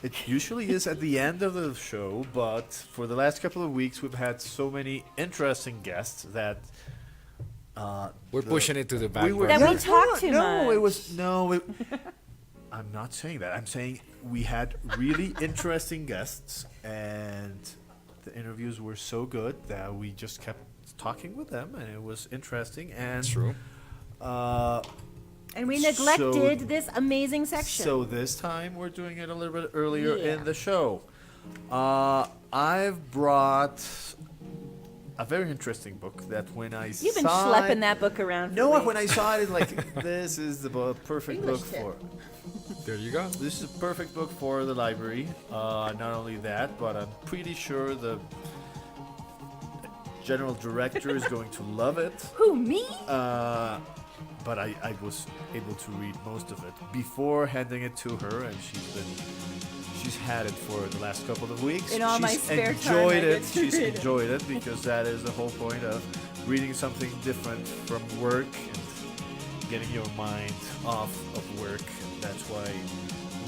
It usually is at the end of the show, but for the last couple of weeks, we've had so many interesting guests that We're pushing it to the back. we were That we no, talk too no, much. it was no. I'm not saying that. I'm saying we had really interesting guests, and the interviews were so good that we just kept talking with them, and it was interesting. And True. And we neglected this amazing section. So this time we're doing it a little bit earlier Yeah. in the show. I've brought a very interesting book that when I You've been saw schlepping it, that book around. No, for weeks. when I saw it, it's like, this is the perfect English book tip. for. There you go. This is a perfect book for the library. Not only that, but I'm pretty sure the general director is going to love it. Who, me? But I was able to read most of it before handing it to her, and she's had it for the last couple of weeks. In all my She's spare time, enjoyed I it. get to She's read it. enjoyed it because that is the whole point of reading something different from work and getting your mind off of work. And that's why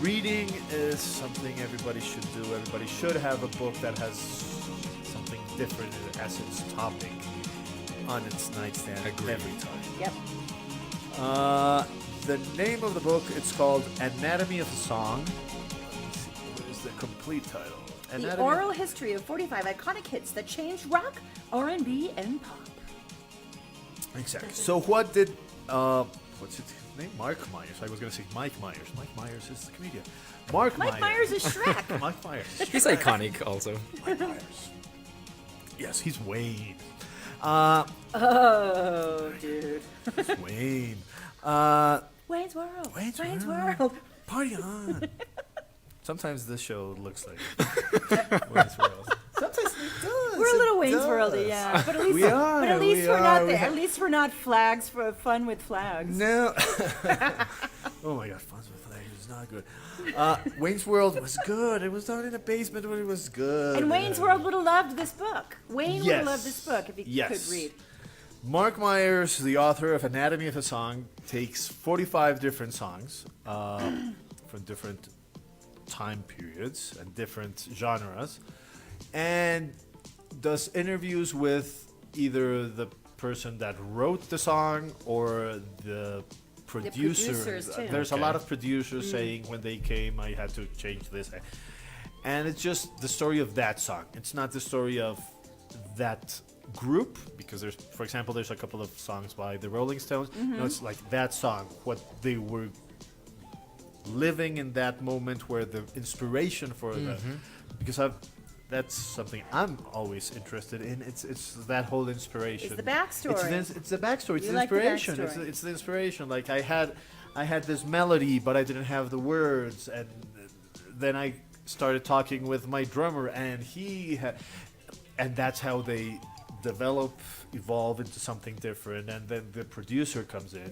reading is something everybody should do. Everybody should have a book that has something different as its topic on its nightstand Agreed. every time. Yep. The name of the book, it's called Anatomy of a Song. Let me see, what is the complete title? The oral history of 45 iconic hits that changed rock, R&B, and pop. Exactly. So what did, what's his name? Mark Myers. I was going to say Mike Myers. Mike Myers is the comedian. Mike Myers is Shrek. Mike Myers. He's iconic also. Mike Myers. Yes, he's Wayne. Oh, dude. He's Wayne. Wayne's World. Wayne's World. World. Party on. Sometimes this show looks like Wayne's World. Sometimes it does. We're a little it Wayne's does. World, yeah. But at least, We are, but at least we we're not are. We there. have- At least we're not flags for fun with flags. No. Oh my God, Fun with Flags is not good. Wayne's World was good. It was done in a basement, but it was good. And Wayne's World would have loved this book. Wayne would have Yes. loved this book if he Yes. could read. Mark Myers, the author of Anatomy of a Song, takes 45 different songs from different time periods and different genres, and does interviews with either the person that wrote the song or the producer. producers, too. There's a Okay. lot of producers saying when they came, I had to change this. And it's just the story of that song. It's not the story of that group, because there's, for example, there's a couple of songs by the Rolling Stones. No, it's like that song, what they were living in that moment, where the inspiration for them, because that's something I'm always interested in. It's that whole inspiration. It's the backstory. It's the backstory. It's You the like the inspiration. backstory. It's the inspiration. Like I had this melody, but I didn't have the words, and then I started talking with my drummer, and and that's how they evolve into something different, and then the producer comes in.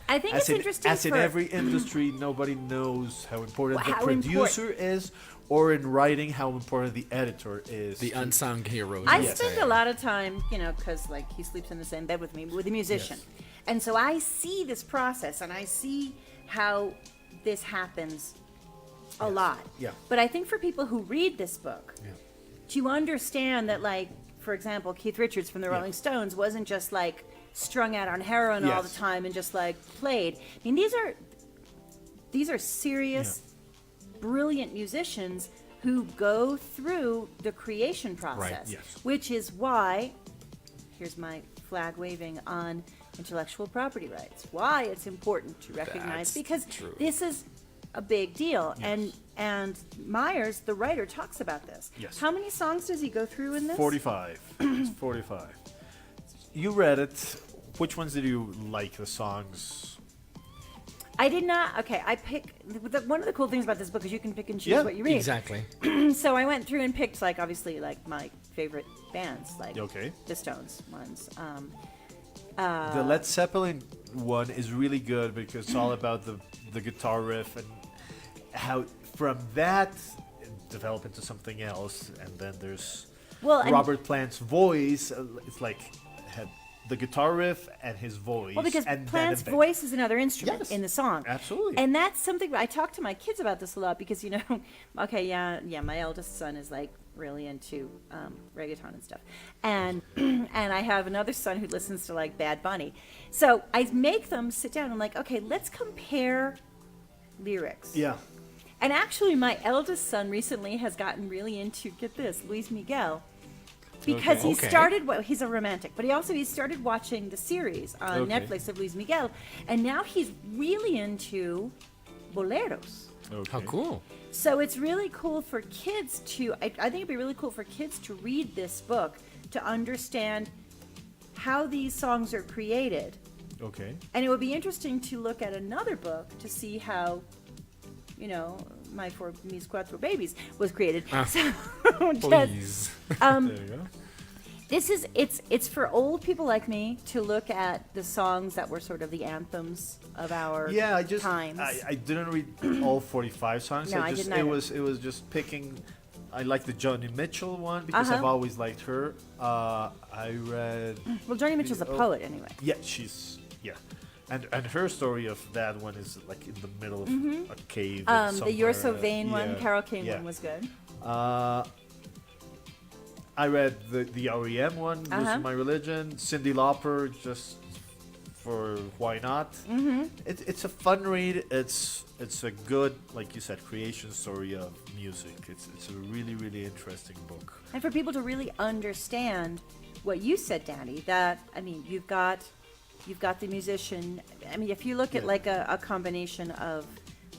I think it's interesting As in for- every industry, nobody knows how important the How producer is, or in writing, how important the editor is. The unsung heroes. I yes. spend a lot of time, because like he sleeps in the same bed with me, with a musician. Yes. And so I see this process and I see how this happens a lot. Yeah. But I think for people who read this book, to understand that, like, for example, Keith Richards from the Rolling Stones wasn't just like strung out on heroin all the Yes. time and just like played. I mean, these are serious, brilliant musicians who go through the creation process, yes. which is why, here's my flag waving on intellectual property rights, why it's important to recognize, That's because true. this is a big deal. Yes. And Myers, the writer, talks about this. Yes. How many songs does he go through in this? 45. It's 45. You read it. Which ones did you like, the songs? I did not. Okay, I pick. One of the cool things about this book is you can pick and choose what you read. Exactly. So I went through and picked, like, obviously, like my favorite bands, like Okay. the Stones ones. The Led Zeppelin one is really good because it's all about the guitar riff and how from that it developed into something else. And then there's Well, and- Robert Plant's voice. It's like had the guitar riff and his voice. Well, because and then Plant's a- voice is another instrument Yes, in the song. absolutely. And that's something I talk to my kids about this a lot because, okay, yeah, my eldest son is like really into reggaeton and stuff. And and I have another son who listens to like Bad Bunny. So I make them sit down and like, okay, let's compare lyrics. Yeah. And actually, my eldest son recently has gotten really into, get this, Luis Miguel. Because Okay. he Okay. started, well, he's a romantic, but he started watching the series on Okay. Netflix of Luis Miguel, and now he's really into boleros. Okay. How cool. So it's really cool for kids to, I think it'd be really cool for kids to read this book to understand how these songs are created. Okay. And it would be interesting to look at another book to see how, Mis Cuatro Babies was created. So, Please. There you go. it's for old people like me to look at the songs that were sort of the anthems of our Yeah, I just times. I didn't read all 45 songs. No, I just didn't either. it was just picking. I like the Joni Mitchell one because I've Uh-huh. always liked her. I read. Well, Joni Mitchell's a Oh. poet anyway. Yeah, and her story of that one is like in the middle of a cave. The You're So somewhere. Vain one, Yeah, Carole King yeah. one was good. I read the REM one, Uh-huh. Losing My Religion, Cyndi Lauper, just for why not. Mm-hmm. It's a fun read. It's a good, like you said, creation story of music. It's a really, really interesting book. And for people to really understand what you said, Danny, that, I mean, you've got the musician. I mean, if you look at Yeah. like a combination of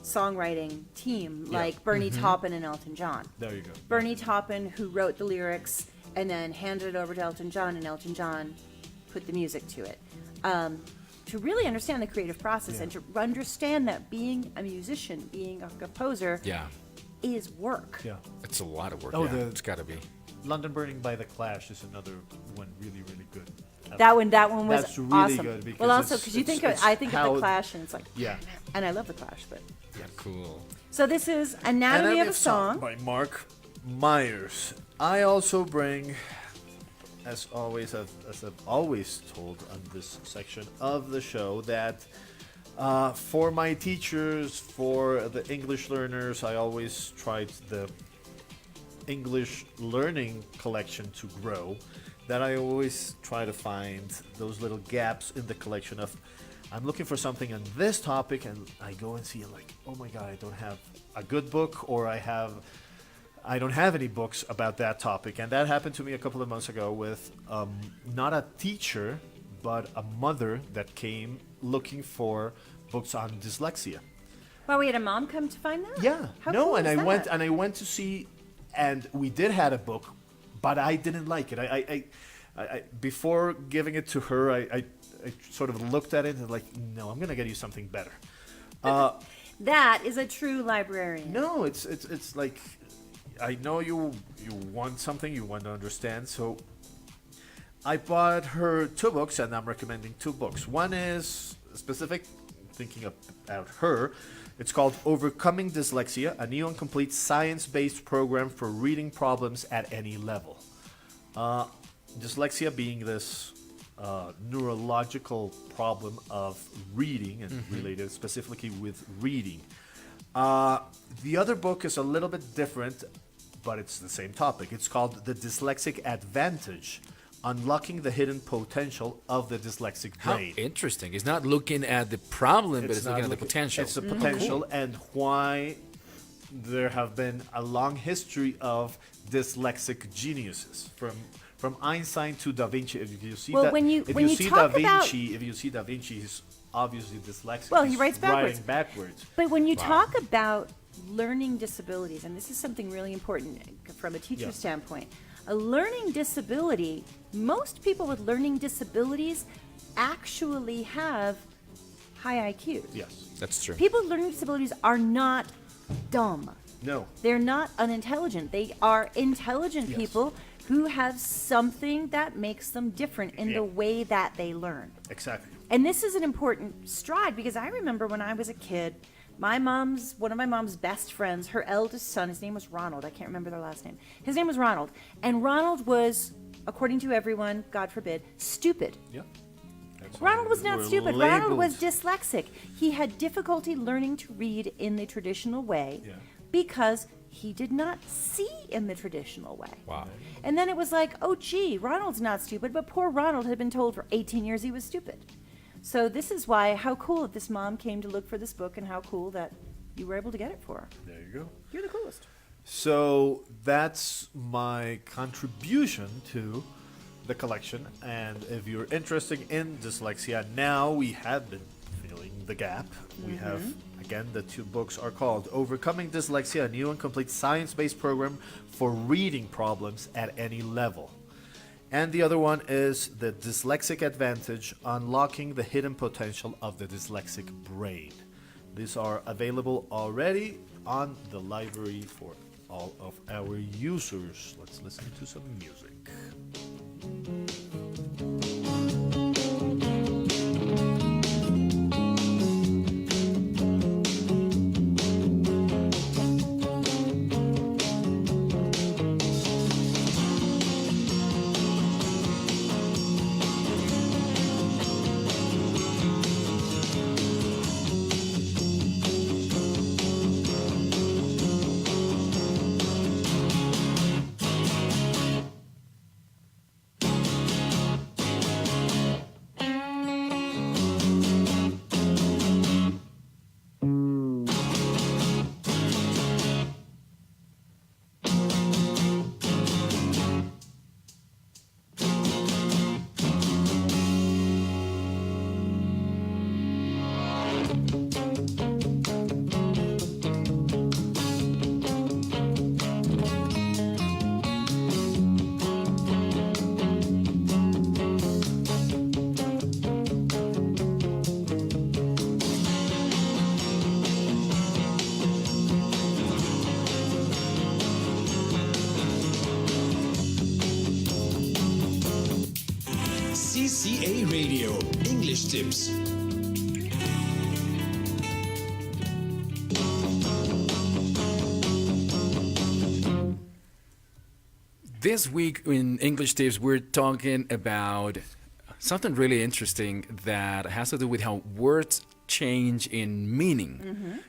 songwriting team, Yeah. like Bernie Taupin and Elton John. There you go. Bernie Taupin, who wrote the lyrics and then handed it over to Elton John, and Elton John put the music to it. To really understand the creative process and to understand that being a musician, being a composer, Yeah. is work. Yeah. It's a lot of work. Oh, yeah. It's got to be. London Burning by the Clash is another one really, really good. That one was That's really awesome. good because well, also it's- because you think it's I think of how- the Clash, and it's like, Yeah. and I love the Clash, but Cool. so this is Anatomy of a Song. by Mark Myers. I also bring, as always, as I've always told on this section of the show, that for my teachers, for the English learners, I always tried the English learning collection to grow. That I always try to find those little gaps in the collection of, I'm looking for something on this topic, and I go and see it like, oh my god, I don't have a good book, or I don't have any books about that topic. And that happened to me a couple of months ago with not a teacher, but a mother that came looking for books on dyslexia. Well, we had a mom come to find that. Yeah. How no, cool and is I went to see, and we did had a book, but I didn't like it. I before giving it to her, I sort of looked at it and like, no, I'm gonna get you something better. That is a true librarian. No, it's like, I know you want something, you want to understand, so I bought her 2 books, and I'm recommending 2 books. One is specific, thinking about her. It's called Overcoming Dyslexia, a new and complete science-based program for reading problems at any level. Dyslexia being this neurological problem of reading, and related specifically with reading. The other book is a little bit different, but it's the same topic. It's called The Dyslexic Advantage, Unlocking the Hidden Potential of the Dyslexic How Brain. interesting. It's not looking at the problem, but it's not looking at the potential. It's the potential and why there have been a long history of dyslexic geniuses from Einstein to Da Vinci. If you see Well, that, when you see talk Da about- Vinci, if you see Da Vinci, he's obviously dyslexic. Well, he He's writes backwards. Writing backwards. But when you talk about learning disabilities, and this is something really important from a teacher's Yeah. standpoint, a learning disability, most people with learning disabilities actually have high IQs. Yes. That's true. People with learning disabilities are not dumb. No. They're not unintelligent. They are intelligent Yes. people who have something that makes them different in Yeah. the way that they learn. Exactly. And this is an important stride because I remember when I was a kid, one of my mom's best friends, her eldest son, his name was Ronald. I can't remember their last name. His name was Ronald. And Ronald was, according to everyone, God forbid, stupid. Yeah. Ronald was not We're stupid. Ronald was labeled. dyslexic. He had difficulty learning to read in the traditional way Yeah. because he did not see in the traditional way. Wow. And then it was like, oh, gee, Ronald's not stupid, but poor Ronald had been told for 18 years he was stupid. So this is why, how cool that this mom came to look for this book, and how cool that you were able to get it for. There you go. You're the coolest. So that's my contribution to the collection. And if you're interested in dyslexia, now we have been filling the gap. We have, again, the two books are called Overcoming Dyslexia, a new and complete science-based program for reading problems at any level. And the other one is The Dyslexic Advantage, Unlocking the Hidden Potential of the Dyslexic Brain. These are available already on the library for all of our users. Let's listen to some music. CCA Radio, English Tips. This week in English Tips, we're talking about something really interesting that has to do with how words change in meaning.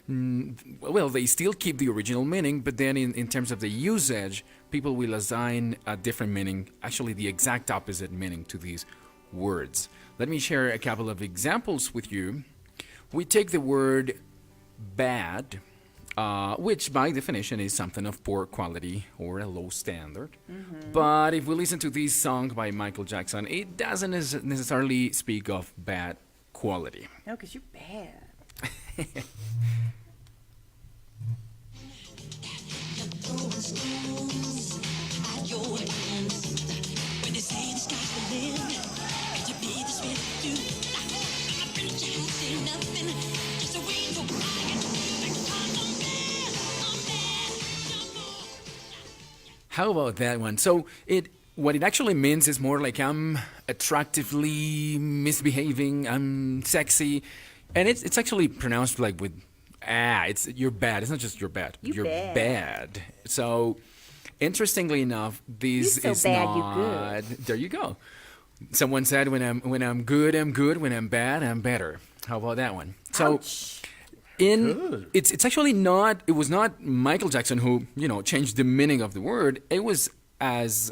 Well, they still keep the original meaning, but then in terms of the usage, people will assign a different meaning, actually the exact opposite meaning to these words. Let me share a couple of examples with you. We take the word bad, which by definition is something of poor quality or a low standard. But if we listen to this song by Michael Jackson, it doesn't necessarily speak of bad quality. No, because you're bad. How about that one? So what it actually means is more like I'm attractively misbehaving, I'm sexy, and it's actually pronounced like with it's you're bad. It's not just you're bad. You're bad. So interestingly enough, this You're so is bad, not. you're good. There you go. Someone said when I'm good, I'm good. When I'm bad, I'm better. How about that one? So. Ouch. It's actually not. It was not Michael Jackson who changed the meaning of the word. It was as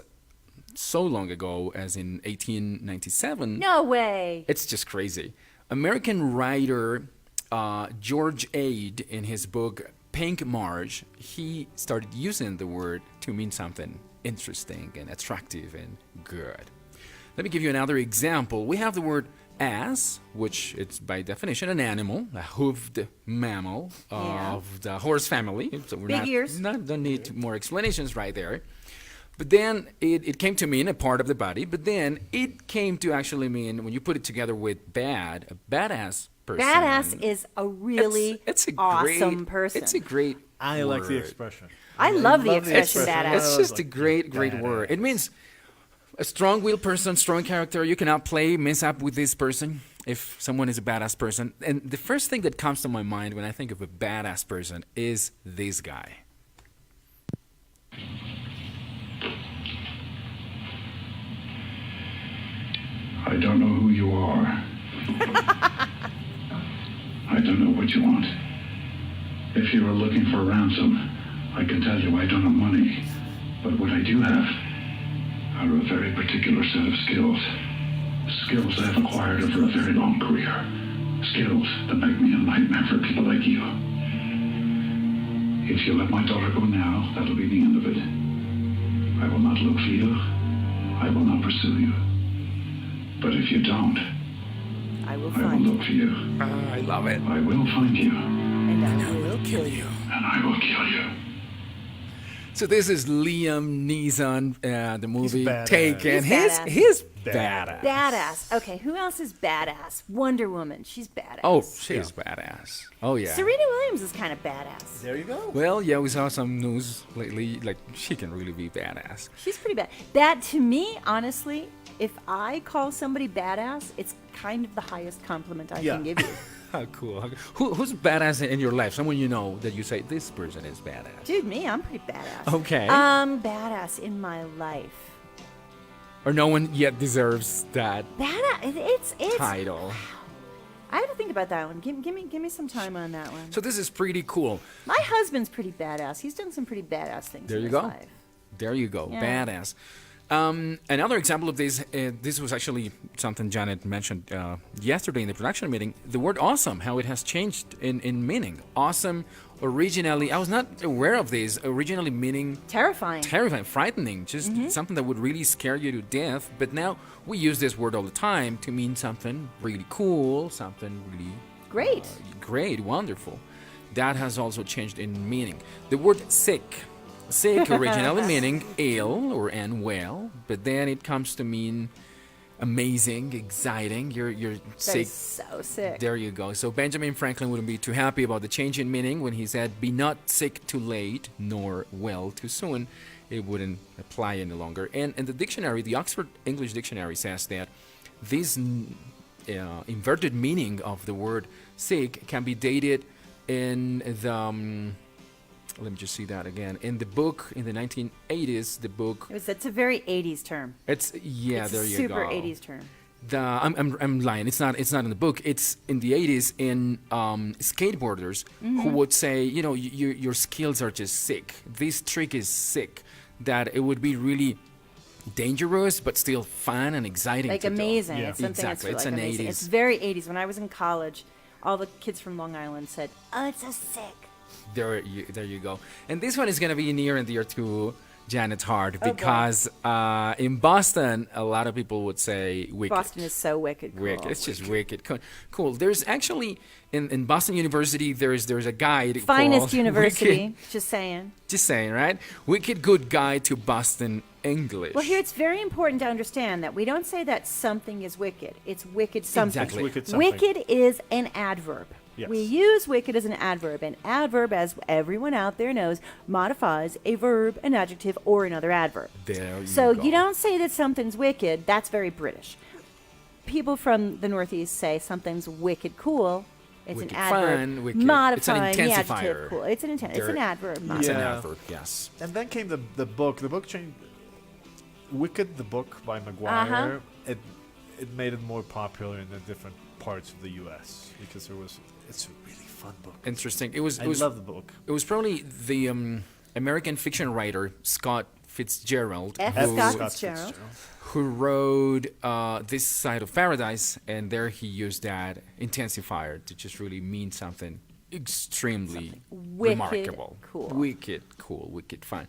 so long ago as in 1897. No way. It's just crazy. American writer George Ade, in his book Pink March, he started using the word to mean something interesting and attractive and good. Let me give you another example. We have the word ass, which it's by definition an animal, a hoofed mammal of the horse family. So we're Big ears. Don't need more explanations right there. But then it came to mean a part of the body, but then it came to actually mean, when you put it together with bad, a badass person. Badass is a really it's a awesome great, person. It's a great I like the word. expression. I love the love the expression expression. badass. It's just a Like great badass. word. It means a strong-willed person, strong character. You cannot mess up with this person if someone is a badass person. And the first thing that comes to my mind when I think of a badass person is this guy. I don't know who you are. I don't know what you want. If you are looking for ransom, I can tell you I don't have money. But what I do have are a very particular set of skills. Skills I have acquired over a very long career. Skills that make me a nightmare for people like you. If you let my daughter go now, that'll be the end of it. I will not look for you. I will not pursue you. But if you don't, I will I will find look you, for you. I love it. I will find you, and I will kill you. and I will kill you. So this is Liam Neeson, the movie badass. Taken. He's He's Badass. badass. Badass. Okay, who else is badass? Wonder Woman. She's badass. Oh, she's badass. Oh yeah. Serena Williams is kind of badass. There you go. Well, yeah, we saw some news lately. Like she can really be badass. She's pretty bad. That, to me, honestly, if I call somebody badass, it's kind of the highest compliment I can give you. How cool. Who's badass in your life? Someone you know that you say this person is badass. Dude, me, I'm pretty badass. Okay. Badass in my life. Or no one yet deserves that Badass. It's. title. I have to think about that one. Give me some time on that one. So this is pretty cool. My husband's pretty badass. He's done some pretty badass things. There in you his go. life. There you go. Yeah. Badass. Another example of this, this was actually something Janet mentioned yesterday in the production meeting, the word awesome, how it has changed in meaning. Awesome, originally, I was not aware of this, originally meaning Terrifying. terrifying, frightening, just something that would really scare you to death. But now we use this word all the time to mean something really cool, something really Great. great, wonderful. That has also changed in meaning. The word sick. Sick originally meaning ill or unwell, but then it comes to mean amazing, exciting. You're That sick. is so sick. There you go. So Benjamin Franklin wouldn't be too happy about the change in meaning when he said, "Be not sick too late, nor well too soon." It wouldn't apply any longer. And in the dictionary, the Oxford English Dictionary says that this inverted meaning of the word sick can be dated in the let me just see that again. In the book, in the 1980s, the book. It's a very 80s term. It's It's there a you super go. 80s term. I'm lying. It's not in the book. It's in the 80s in skateboarders who would say, you know, your skills are just sick. This trick is sick. That it would be really dangerous, but still fun and exciting. Like to do. amazing. Yeah. It's something Exactly. that's It's like an amazing. 80s. It's very 80s. When I was in college, all the kids from Long Island said, "Oh, it's so sick." There you go. And this one is going to be near and dear to Janet's heart boy. because in Boston, a lot of people would say wicked. Boston is so wicked cool. Wicked. It's just wicked. Cool. There's actually in Boston University there's a guide Finest called university. Wicked, Just saying. just saying, right? Wicked Good Guide to Boston English. Well, here it's very important to understand that we don't say that something is wicked. It's wicked something. Exactly. Wicked something. Wicked is an adverb. Yes. We use wicked as an adverb. An adverb, as everyone out there knows, modifies a verb, an adjective, or another adverb. There you So go. you don't say that something's wicked. That's very British. People from the Northeast say something's wicked cool. It's Wicked an adverb fun, wicked- modifying it's an the intensifier. adjective cool. It's an it's an There- adverb. It's Modifying. an Yeah. adverb, yes. And then came the book. The book changed. Wicked, the book by Maguire. Uh-huh. It made it more popular in the different parts of the U.S. because it's a really fun book. Interesting. It was I love the book. It was probably the American fiction writer Scott Fitzgerald F. who, Scott Fitzgerald. who wrote This Side of Paradise, and there he used that intensifier to just really mean something extremely wicked remarkable. cool. Wicked cool, wicked fun.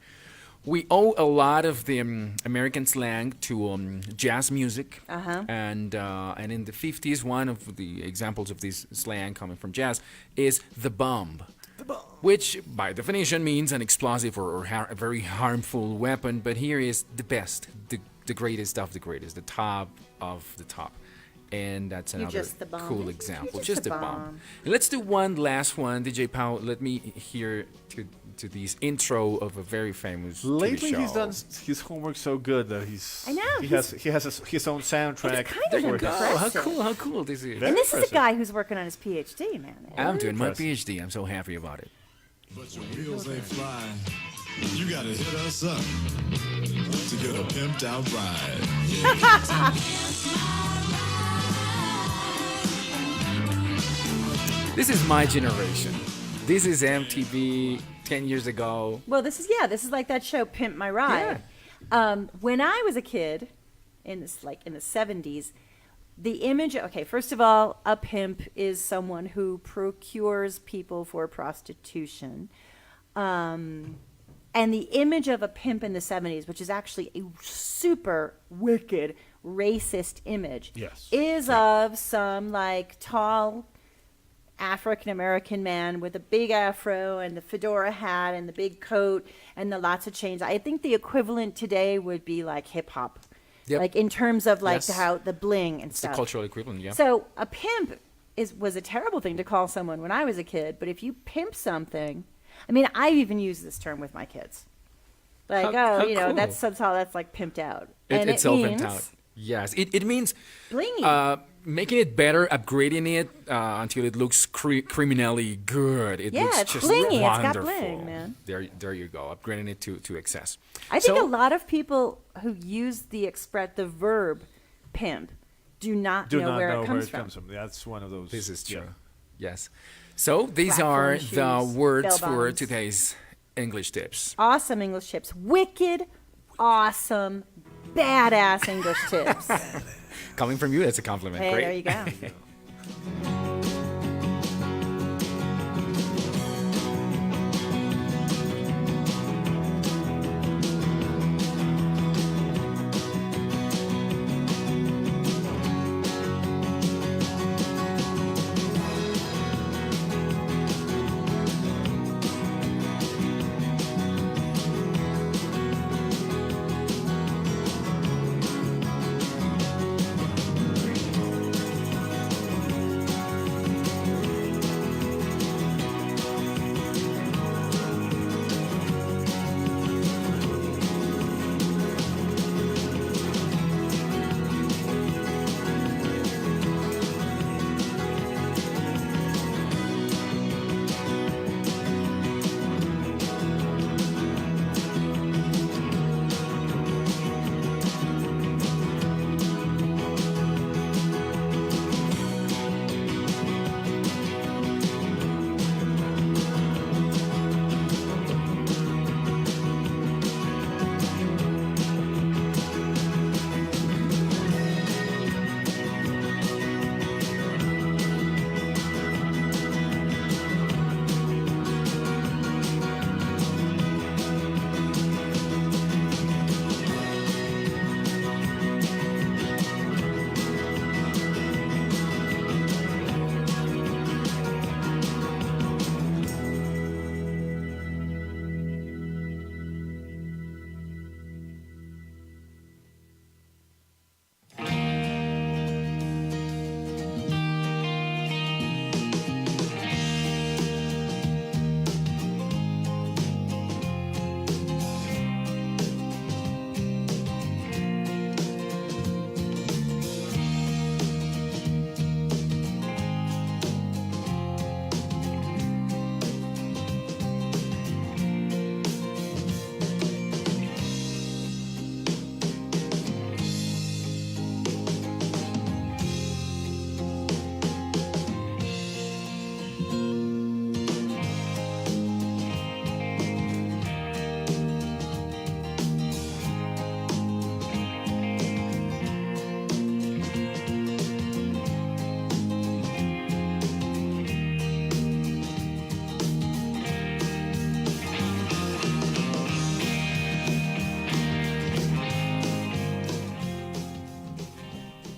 We owe a lot of the American slang to jazz music, and in the 50s, one of the examples of this slang coming from jazz is the bomb, which by definition means an explosive or a very harmful weapon. But here is the best, the greatest of the greatest, the top of the top. And that's You're another just the bomb. cool You're example. just Just the the bomb. bomb. And let's do one last one. DJ Pau, let me hear to this intro of a very famous Lately, TV show. he's done his homework so good that I know, he he's- has his own soundtrack. kind of There you for go. his- impressive. How cool this is. Very And this is a impressive. guy who's working on his PhD, man. I'm doing my impressive. PhD. I'm so happy about it. But your wheels ain't flying. You gotta hit us up to get a pimped out ride. This is my generation. This is MTV 10 years ago. Well, this is like that show Pimp My Ride. When I was a kid, in the 70s, the image. Okay, first of all, a pimp is someone who procures people for prostitution. And the image of a pimp in the 70s, which is actually a super wicked, racist image, Yes. is of some like tall African American man with a big afro and the fedora hat and the big coat and the lots of chains. I think the equivalent today would be like hip hop, like in terms of like Yes. how the bling and It's stuff. the cultural equivalent, yeah. So a pimp was a terrible thing to call someone when I was a kid, but if you pimp something, I mean, I even use this term with my kids. Like, How you know, cool. that's somehow that's like pimped out. And It's it all means pimped out. Yes, it means blingy. making it better, upgrading it until it looks criminally good. It Yeah, looks it's just blingy. It's got wonderful. bling, man. There you go. Upgrading it to excess. I think So- a lot of people who use the verb pimp do not Do know not where know it where comes it from. comes from. That's one of those. This is yeah. true. Yes. So these Platform are shoes, the words bell for bottoms. today's English tips. Awesome English tips. Wicked, awesome, badass English tips. Coming from you, that's a compliment. Hey, Great. there you go.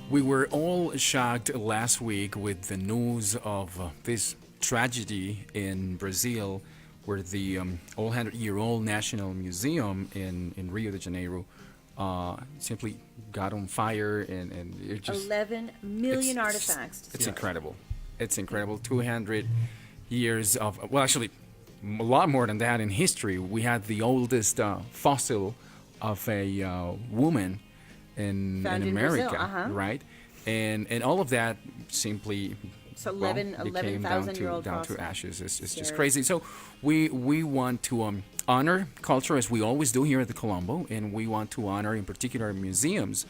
We were all shocked last week with the news of this tragedy in Brazil, where the 100-year-old National Museum in Rio de Janeiro simply got on fire, and it just 11 million it's- artifacts. It's incredible. It's incredible. 200 years of, well, actually, a lot more than that in history. We had the oldest fossil of a woman in Found in America, Brazil, uh-huh. right? And all of that simply So well, 11,000 became down year-old to fossil. ashes. It's just Scary. crazy. So we want to honor culture as we always do here at the Colombo, and we want to honor in particular museums,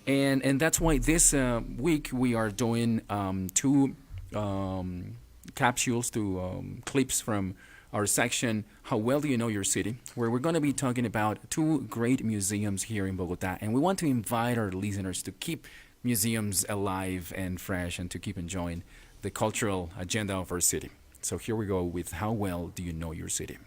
and that's why this week we are doing two capsules, clips from our section, How Well Do You Know Your City, where we're going to be talking about two great museums here in Bogota. And we want to invite our listeners to keep museums alive and fresh and to keep enjoying the cultural agenda of our city. So here we go with How Well Do You Know Your City?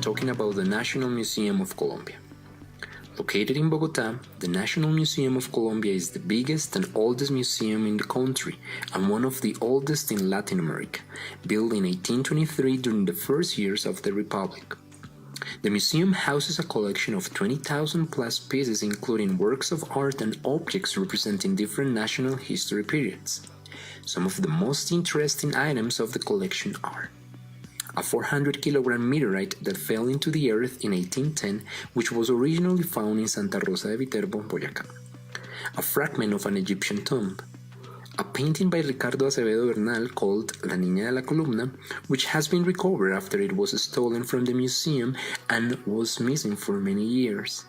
talking about the National Museum of Colombia. Located in Bogotá, the National Museum of Colombia is the biggest and oldest museum in the country and one of the oldest in Latin America, built in 1823 during the first years of the Republic. The museum houses a collection of 20,000 plus pieces including works of art and objects representing different national history periods. Some of the most interesting items of the collection are a 400-kilogram meteorite that fell into the earth in 1810, which was originally found in Santa Rosa de Viterbo, Boyacá. A fragment of an Egyptian tomb. A painting by Ricardo Acevedo Bernal called La Niña de la Columna, which has been recovered after it was stolen from the museum and was missing for many years.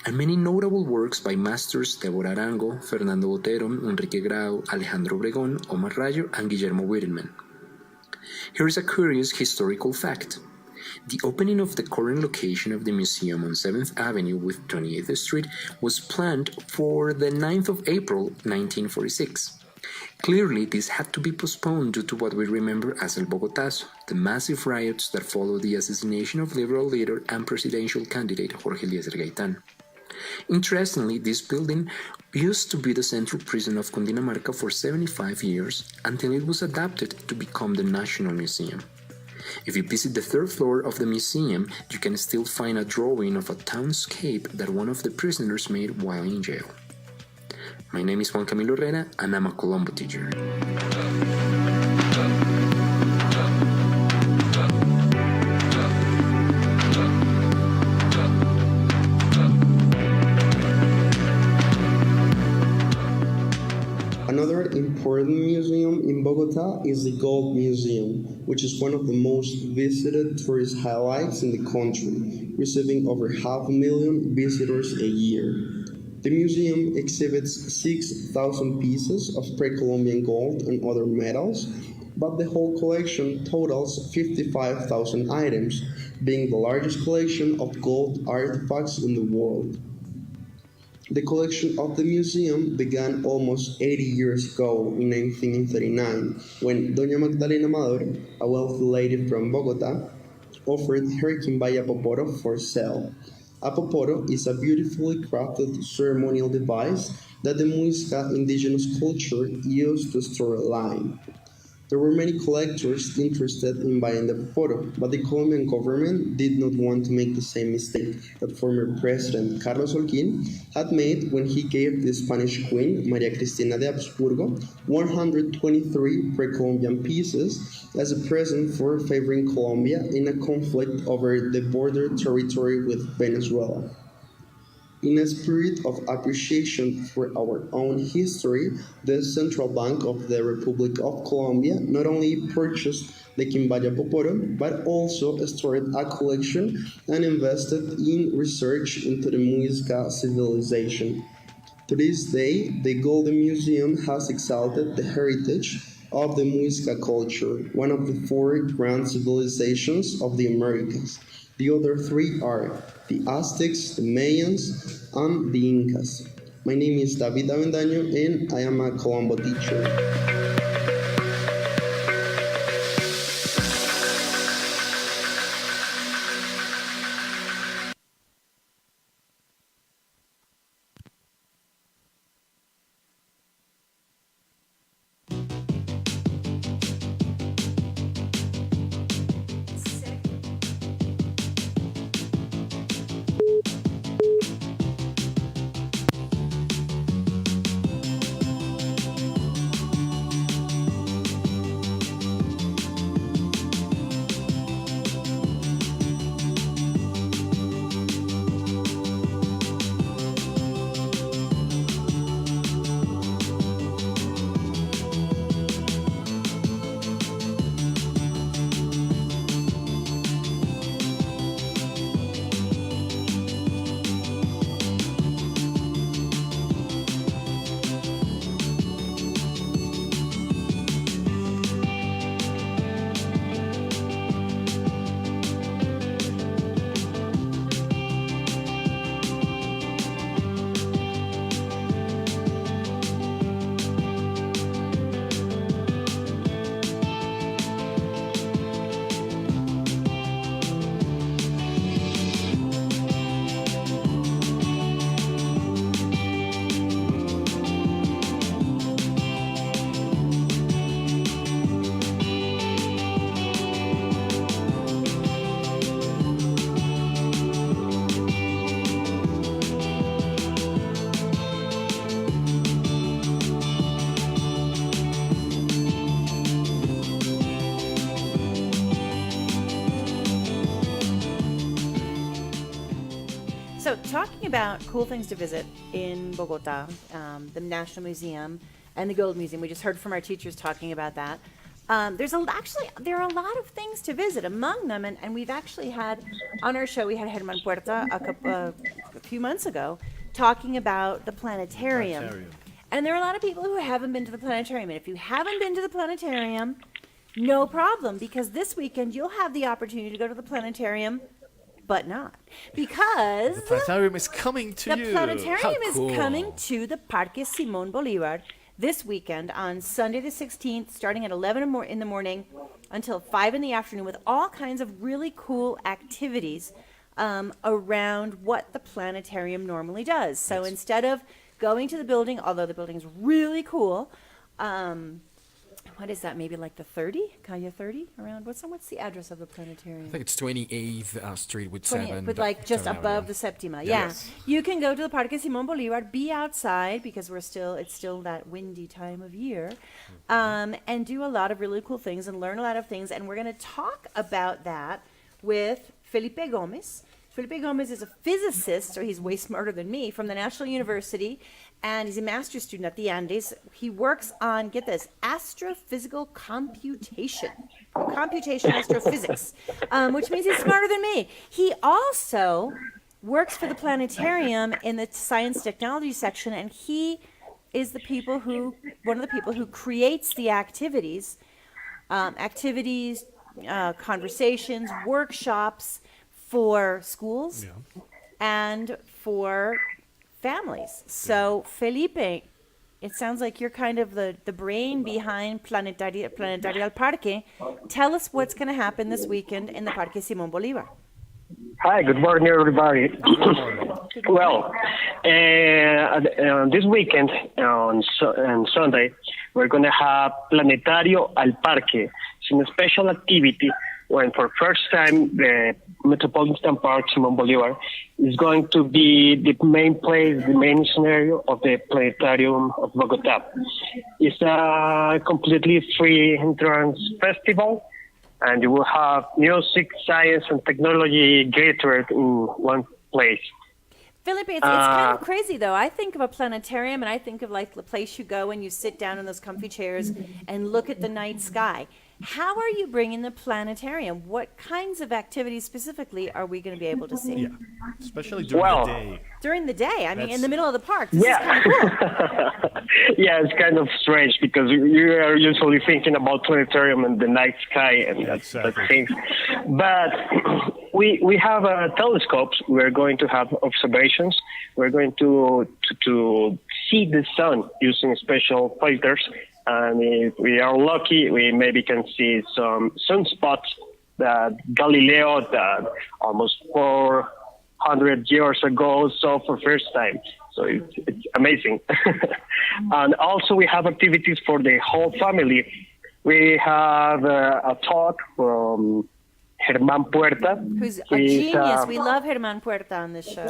And many notable works by masters Deborah Arango, Fernando Botero, Enrique Grau, Alejandro Obregón, Omar Rayo, and Guillermo Wittmann. Here is a curious historical fact. The opening of the current location of the museum on 7th Avenue with 28th Street was planned for the 9th of April 1946. Clearly, this had to be postponed due to what we remember as El Bogotazo, the massive riots that followed the assassination of liberal leader and presidential candidate Jorge Eliezer Gaitán. Interestingly, this building used to be the central prison of Cundinamarca for 75 years until it was adapted to become the National Museum. If you visit the third floor of the museum, you can still find a drawing of a townscape that one of the prisoners made while in jail. My name is Juan Camilo Herrera and I'm a Colombo teacher. Another important museum in Bogotá is the Gold Museum, which is one of the most visited tourist highlights in the country, receiving over 500,000 visitors a year. The museum exhibits 6,000 pieces of pre-Columbian gold and other metals, but the whole collection totals 55,000 items, being the largest collection of gold artifacts in the world. The collection of the museum began almost 80 years ago in 1939, when Doña Magdalena Amador, a wealthy lady from Bogotá, offered her quimbaya poporo for sale. A poporo is a beautifully crafted ceremonial device that the Muisca indigenous culture used to store lime. There were many collectors interested in buying the poporo, but the Colombian government did not want to make the same mistake that former President Carlos Holguín had made when he gave the Spanish Queen, María Cristina de Habsburgo, 123 pre-Columbian pieces as a present for favoring Colombia in a conflict over the border territory with Venezuela. In a spirit of appreciation for our own history, the Central Bank of the Republic of Colombia not only purchased the Quimbaya Poporo, but also stored a collection and invested in research into the Muisca civilization. To this day, the Golden Museum has exalted the heritage of the Muisca culture, one of the four grand civilizations of the Americas. The other three are the Aztecs, the Mayans, and the Incas. My name is David Avendaño and I am a Colombo teacher. talking about cool things to visit in Bogota, the National Museum and the Gold Museum. We just heard from our teachers talking about that. There are a lot of things to visit among them, and we've actually had on our show, we had Herman Puerta a few months ago talking about the planetarium. And there are a lot of people who haven't been to the planetarium. And if you haven't been to the planetarium, no problem, because this weekend you'll have the opportunity to go to the planetarium, but not. Because the planetarium is coming to you. The planetarium is coming to the Parque Simón Bolívar this weekend on Sunday the 16th, starting at 11 in the morning until 5 in the afternoon, with all kinds of really cool activities around what the planetarium normally does. So instead of going to the building, although the building is really cool, what is that, maybe like the 30, Calle 30 around? What's the address of the planetarium? I think it's 28th Street with 7. But like just above the Septima. Yeah. Yes. You can go to the Parque Simón Bolívar, be outside because it's still that windy time of year, and do a lot of really cool things and learn a lot of things. And we're going to talk about that with Felipe Gomez. Felipe Gomez is a physicist, so he's way smarter than me, from the National University, and he's a master's student at the Andes. He works on, get this, astrophysical computation, astrophysics, which means he's smarter than me. He also works for the planetarium in the science technology section, and he is one of the people who creates the activities, conversations, workshops, for schools and for families. So, Felipe, it sounds like you're kind of the brain behind Planetarial Parque. Tell us what's going to happen this weekend in the Parque Simón Bolívar. Hi, good morning, everybody. Well, this weekend on Sunday, we're going to have Planetario al Parque. It's a special activity when for first time the Metropolitan Park Simón Bolívar is going to be the main place, the main scenario of the Planetarium of Bogota. It's a completely free entrance festival, and you will have music, science, and technology gathered in one place. Felipe, it's kind of crazy, though. I think of a planetarium, and I think of like the place you go and you sit down in those comfy chairs and look at the night sky. How are you bringing the planetarium? What kinds of activities specifically are we going to be able to see? Yeah, especially during the day. During the day, I mean, in the middle of the park. This is kind of cool. Yeah, it's kind of strange because you are usually thinking about planetarium and the night sky and that things. But we have telescopes. We're going to have observations. We're going to see the sun using special filters. And if we are lucky, we maybe can see some sunspots that Galileo, that almost 400 years ago, saw for first time. So it's amazing. And also we have activities for the whole family. We have a talk from Herman Puerta. Who's a genius. We love Herman Puerta on this show.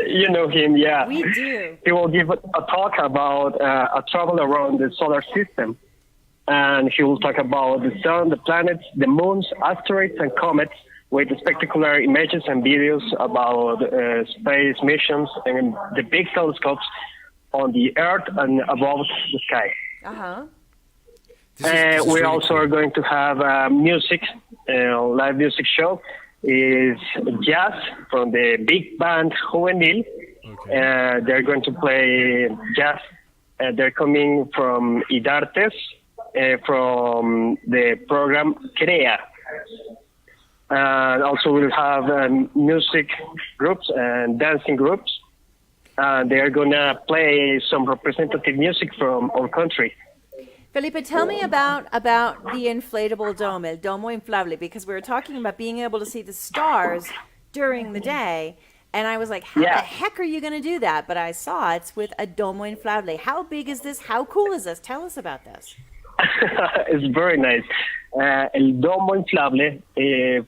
You know him, yeah. We do. He will give a talk about a travel around the solar system. And he will talk about the sun, the planets, the moons, asteroids, and comets with spectacular images and videos about space missions and the big telescopes on the Earth and above the sky. Uh-huh. We also are going to have music, live music show. Is jazz from the big band Juvenil. Okay. They're going to play jazz. They're coming from Idartes, from the program CREA. And also we'll have music groups and dancing groups. They're going to play some representative music from our country. Felipe, tell me about the inflatable dome, el domo inflable, because we were talking about being able to see the stars during the day, and I was like, how the heck are you going to do that? But I saw it's with a domo inflable. How big is this? How cool is this? Tell us about this. It's very nice. El domo inflable,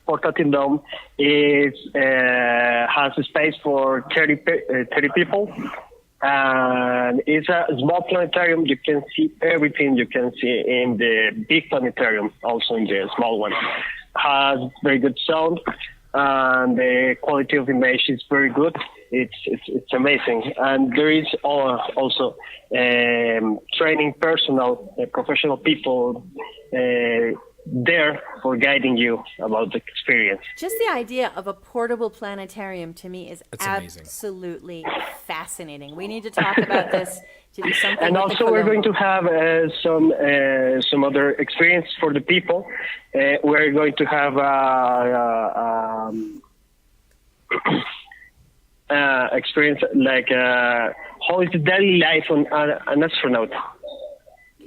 portátil dome, has a space for 30 people. And it's a small planetarium. You can see everything you can see in the big planetarium, also in the small one. Has very good sound, and the quality of image is very good. it's amazing. And there is also training professional people there for guiding you about the experience. Just the idea of a portable planetarium to me is amazing. Absolutely fascinating. We need to talk about this to do something. And with also, we're going to have some other experience for the people. We're going to have experience like how is the daily life on an astronaut,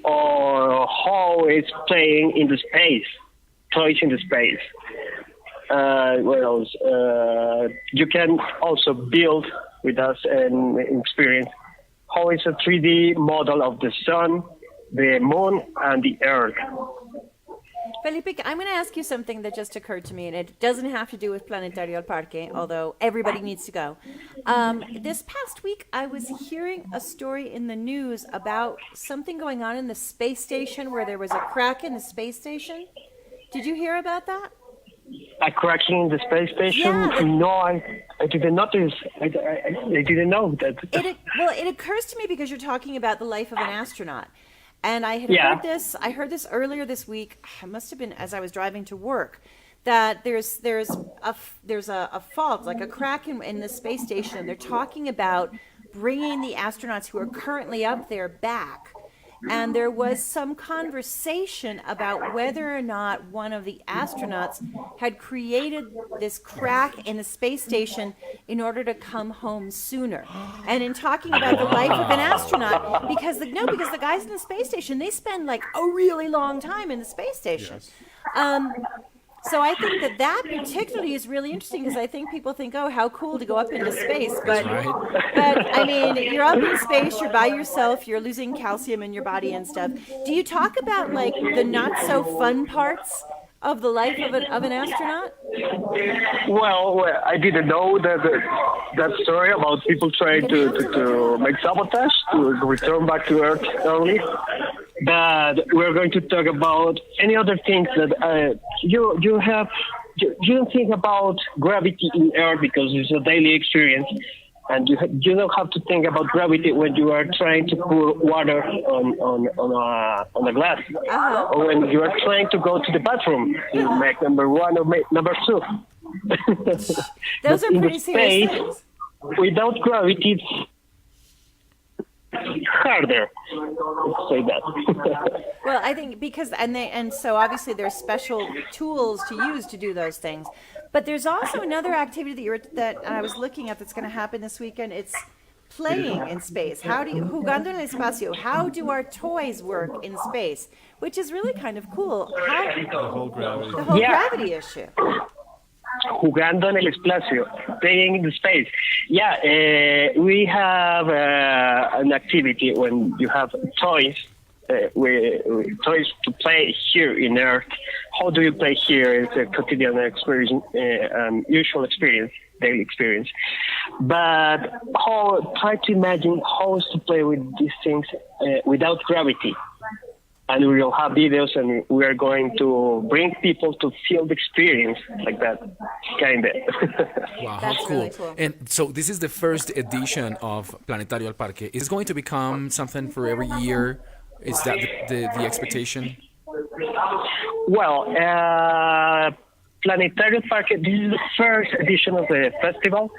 or how it's playing in the space, toys in the space. What else? You can also build with us and experience how is a 3D model of the sun, the moon, and the earth. Felipe, I'm going to ask you something that just occurred to me, and it doesn't have to do with Planetario al Parque, although everybody needs to go. This past week, I was hearing a story in the news about something going on in the space station where there was a crack in the space station. Did you hear about that? A cracking in the space station? Yeah, No, I didn't notice. I didn't know that. It occurs to me because you're talking about the life of an astronaut. And I had heard this earlier this week. It must have been as I was driving to work, that there's a fault, like a crack in the space station. And they're talking about bringing the astronauts who are currently up there back. And there was some conversation about whether or not one of the astronauts had created this crack in the space station in order to come home sooner. And in talking about the life of an astronaut, because the guys in the space station, they spend like a really long time in the space station. Yes. So I think that particularly is really interesting, because I think people think, oh, how cool to go up into space. But I mean, you're up in space, you're by yourself, you're losing calcium in your body and stuff. Do you talk about like the not so fun parts of the life of an astronaut? Well, I didn't know that story about people trying to make sabotage to return back to Earth early. But we're going to talk about any other things that you don't think about gravity in Earth because it's a daily experience, and you don't have to think about gravity when you are trying to pour water on a glass, or when you are trying to go to the bathroom to make number one or number two. Those are pretty serious things. Without gravity, it's harder. Let's say that. Well, I think because so obviously there's special tools to use to do those things, but there's also another activity that I was looking at that's going to happen this weekend. It's playing in space. Jugando en el espacio? How do our toys work in space? Which is really kind of cool. The whole gravity. The whole gravity issue. Jugando en el espacio, playing in the space. Yeah, we have an activity when you have toys, toys to play here in Earth. How do you play here? It's a quotidian experience, usual experience, daily experience. But try to imagine how to play with these things without gravity. And we will have videos, and we are going to bring people to feel the experience like that, kind of. Wow, That's how cool. really cool. And so this is the first edition of Planetario al Parque. Is it going to become something for every year? Is that the expectation? Well, Planetario Parque, this is the first edition of the festival.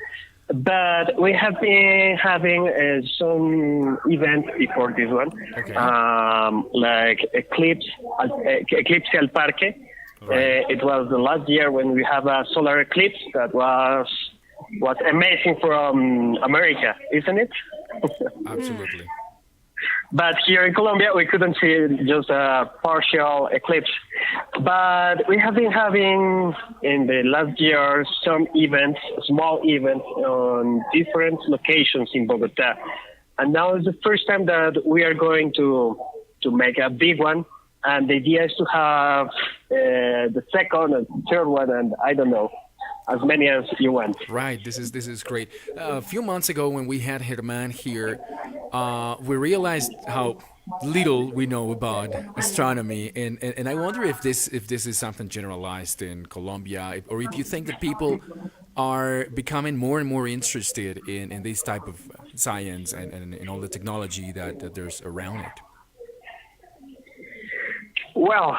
But we have been having some events before this one, like Eclipse al Parque. Right. It was the last year when we have a solar eclipse that was amazing from America, isn't it? Absolutely. But here in Colombia, we couldn't see just a partial eclipse. But we have been having, in the last year, some events, small events, on different locations in Bogota. And now is the first time that we are going to make a big one. And the idea is to have the second and third one, and I don't know, as many as you want. Right. This is great. A few months ago, when we had Herman here, we realized how little we know about astronomy, and I wonder if this is something generalized in Colombia, or if you think that people are becoming more and more interested in this type of science and all the technology that there's around it? Well,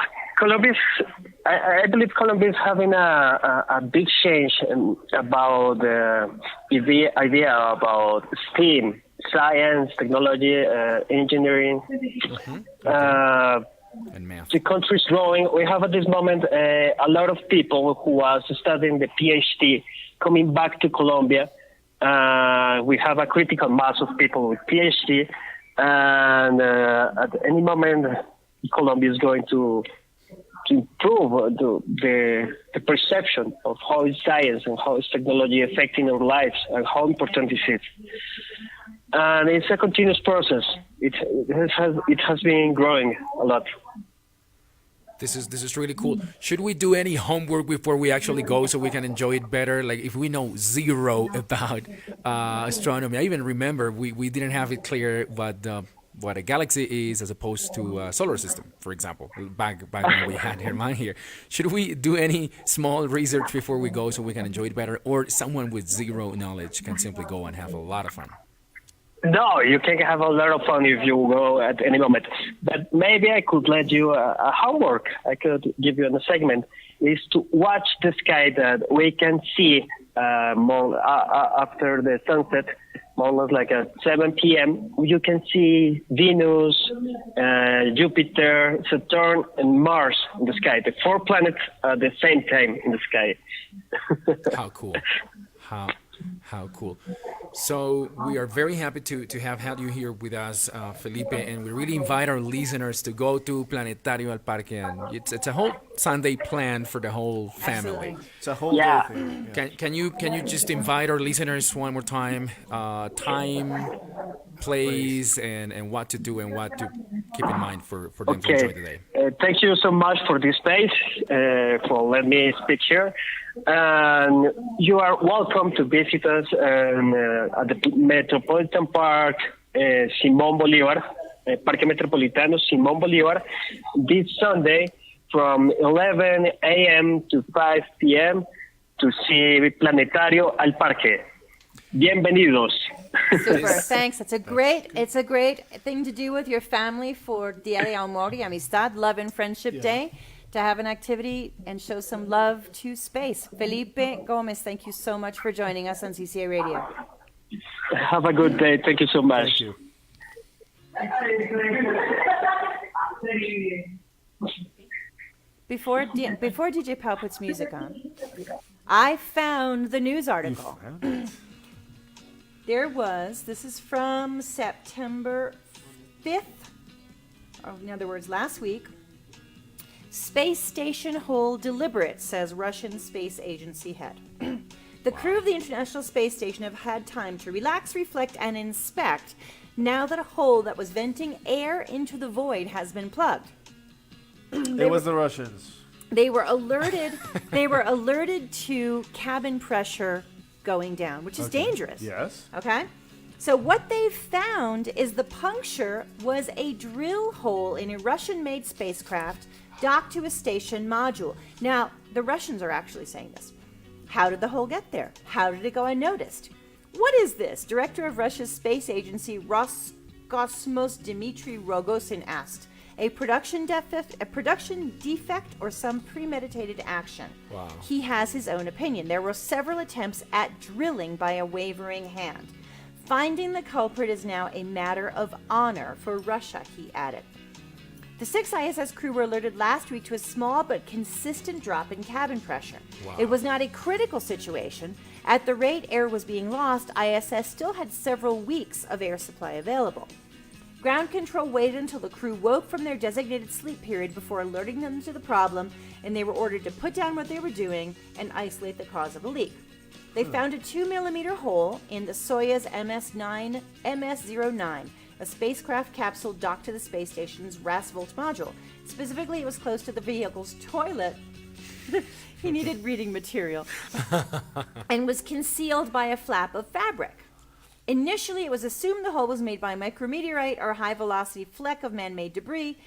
I believe Colombia is having a big change about the idea about STEAM, science, technology, engineering. And math. The country is growing. We have at this moment a lot of people who are studying the PhD coming back to Colombia. We have a critical mass of people with PhD, and at any moment, Colombia is going to improve the perception of how is science and how is technology affecting our lives and how important is it. And it's a continuous process. It has been growing a lot. This is really cool. Should we do any homework before we actually go so we can enjoy it better? Like if we know zero about astronomy, I even remember we didn't have it clear what a galaxy is as opposed to a solar system, for example, back when we had Herman here. Should we do any small research before we go so we can enjoy it better? Or someone with zero knowledge can simply go and have a lot of fun? No, you can have a lot of fun if you go at any moment. But maybe I could let you a homework. I could give you a segment, is to watch the sky that we can see after the sunset, almost like at 7 p.m. You can see Venus, Jupiter, Saturn, and Mars in the sky. The 4 planets at the same time in the sky. How cool. How cool. So we are very happy to have had you here with us, Felipe, and we really invite our listeners to go to Planetario al Parque, and it's a whole Sunday plan for the whole family. Absolutely. It's a whole day thing. Yeah. Can you just invite our listeners one more time, time, place, and what to do and what to keep in mind for them to enjoy the day. Thank you so much for this space, for letting me speak here. And you are welcome to visit us at the Metropolitan Park, Simón Bolívar, Parque Metropolitano Simón Bolívar, this Sunday from 11 a.m. to 5 p.m. to see Planetario al Parque. Bienvenidos. Super, thanks. It's a great thing to do with your family for Dia de Amor y Amistad, Love and Friendship Day, to have an activity and show some love to space. Felipe Gomez, thank you so much for joining us on CCA Radio. Have a good day. Thank you so much. Thank you. Before DJ Pau puts music on, I found the news article. This is from September 5th, or in other words, last week. Space station hole deliberate, says Russian space agency head. The crew of the International Space Station have had time to relax, reflect, and inspect now that a hole that was venting air into the void has been plugged. It was the Russians. They were alerted. They were alerted to cabin pressure going down, which is dangerous. Yes. Okay. So what they found is the puncture was a drill hole in a Russian-made spacecraft docked to a station module. Now, the Russians are actually saying this. How did the hole get there? How did it go unnoticed? What is this? Director of Russia's space agency Roscosmos Dmitry Rogozin asked. A production defect, or some premeditated action. Wow. He has his own opinion. There were several attempts at drilling by a wavering hand. Finding the culprit is now a matter of honor for Russia, he added. The 6 ISS crew were alerted last week to a small but consistent drop in cabin pressure. Wow. It was not a critical situation. At the rate air was being lost, ISS still had several weeks of air supply available. Ground control waited until the crew woke from their designated sleep period before alerting them to the problem, and they were ordered to put down what they were doing and isolate the cause of the leak. They found a 2-millimeter hole in the Soyuz MS-09, a spacecraft capsule docked to the space station's Rasvolt module. Specifically, it was close to the vehicle's toilet. He needed reading material. And was concealed by a flap of fabric. Initially, it was assumed the hole was made by a micrometeorite or a high-velocity fleck of man-made debris,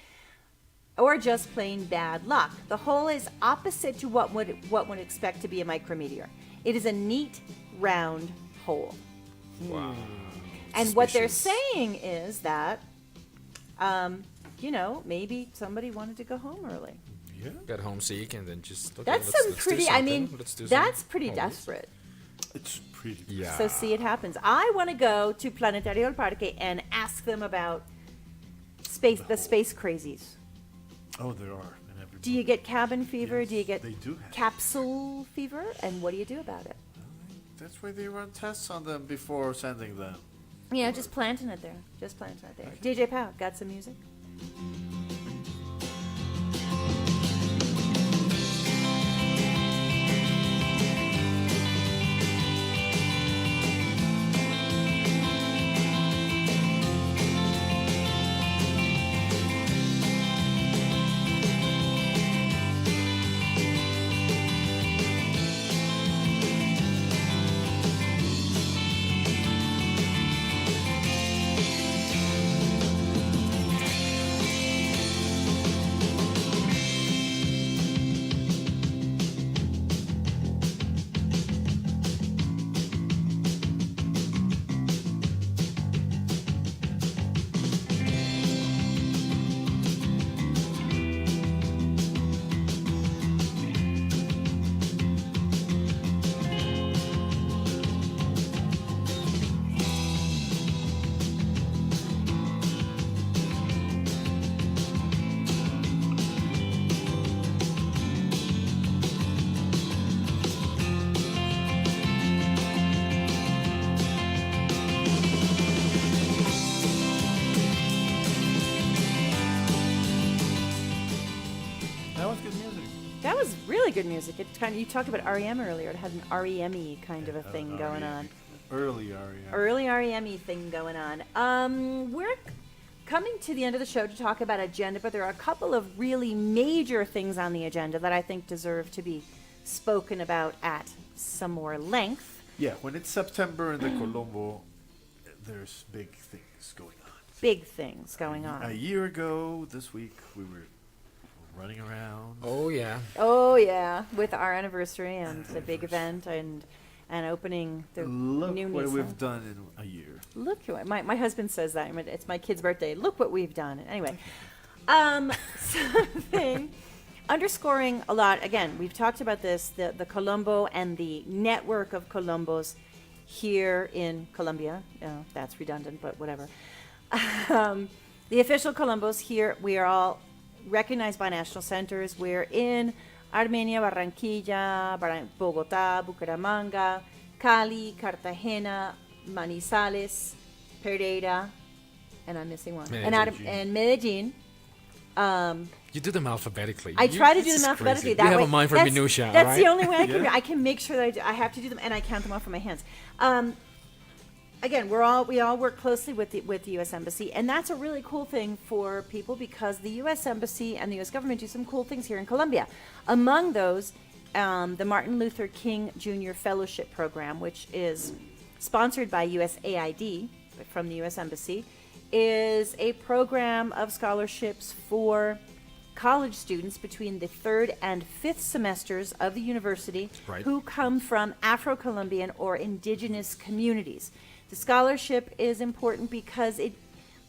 or just plain bad luck. The hole is opposite to what one would expect to be a micrometeor. It is a neat, round hole. Wow. And what they're Suspicious. saying is that, maybe somebody wanted to go home early. Yeah. Got homesick and then just. Okay, That's let's some do pretty. I something. mean, Let's do that's some pretty holidays. desperate. It's pretty. Yeah. So see, it happens. I want to go to Planetario del Parque and ask them about the space crazies. Oh, there are. In every Do you get cabin fever? Yes, Do you get they do have. capsule fever? And what do you do about it? That's why they run tests on them before sending them. Just planting it there. Just planting it there. DJ Pow, got some music? That was good music. That was really good music. It kind of, you talked about REM earlier. It had an REM-y kind of a thing going on. Early REM. Early REM-y thing going on. We're coming to the end of the show to talk about agenda, but there are a couple of really major things on the agenda that I think deserve to be spoken about at some more length. Yeah, when it's September in the Colombo, there's big things going on. Big things going A on. year ago, this week, we were running around. Oh yeah. Oh yeah, with our anniversary and the big event and opening the Look new what Nissan. we've done in a year. Look, my husband says that. It's my kid's birthday. Look what we've done. Anyway, something underscoring a lot. Again, we've talked about this, the Colombo and the network of Colombos here in Colombia. That's redundant, but whatever. The official Colombos here, we are all recognized by national centers. We're in Armenia, Barranquilla, Bogotá, Bucaramanga, Cali, Cartagena, Manizales, Pereira, and I'm missing one. And Medellin. You do them alphabetically. I try to do This them is alphabetically. crazy. That You have way, a mind for that's, minutia. That's right? the only way I can. Yeah. I can make sure that I have to do them, and I count them off from my hands. Again, we all work closely with the U.S. Embassy, and that's a really cool thing for people because the U.S. Embassy and the U.S. government do some cool things here in Colombia. Among those, the Martin Luther King Jr. Fellowship Program, which is sponsored by USAID from the U.S. Embassy, is a program of scholarships for college students between the 3rd and 5th semesters of the university Right. who come from Afro-Colombian or indigenous communities. The scholarship is important because it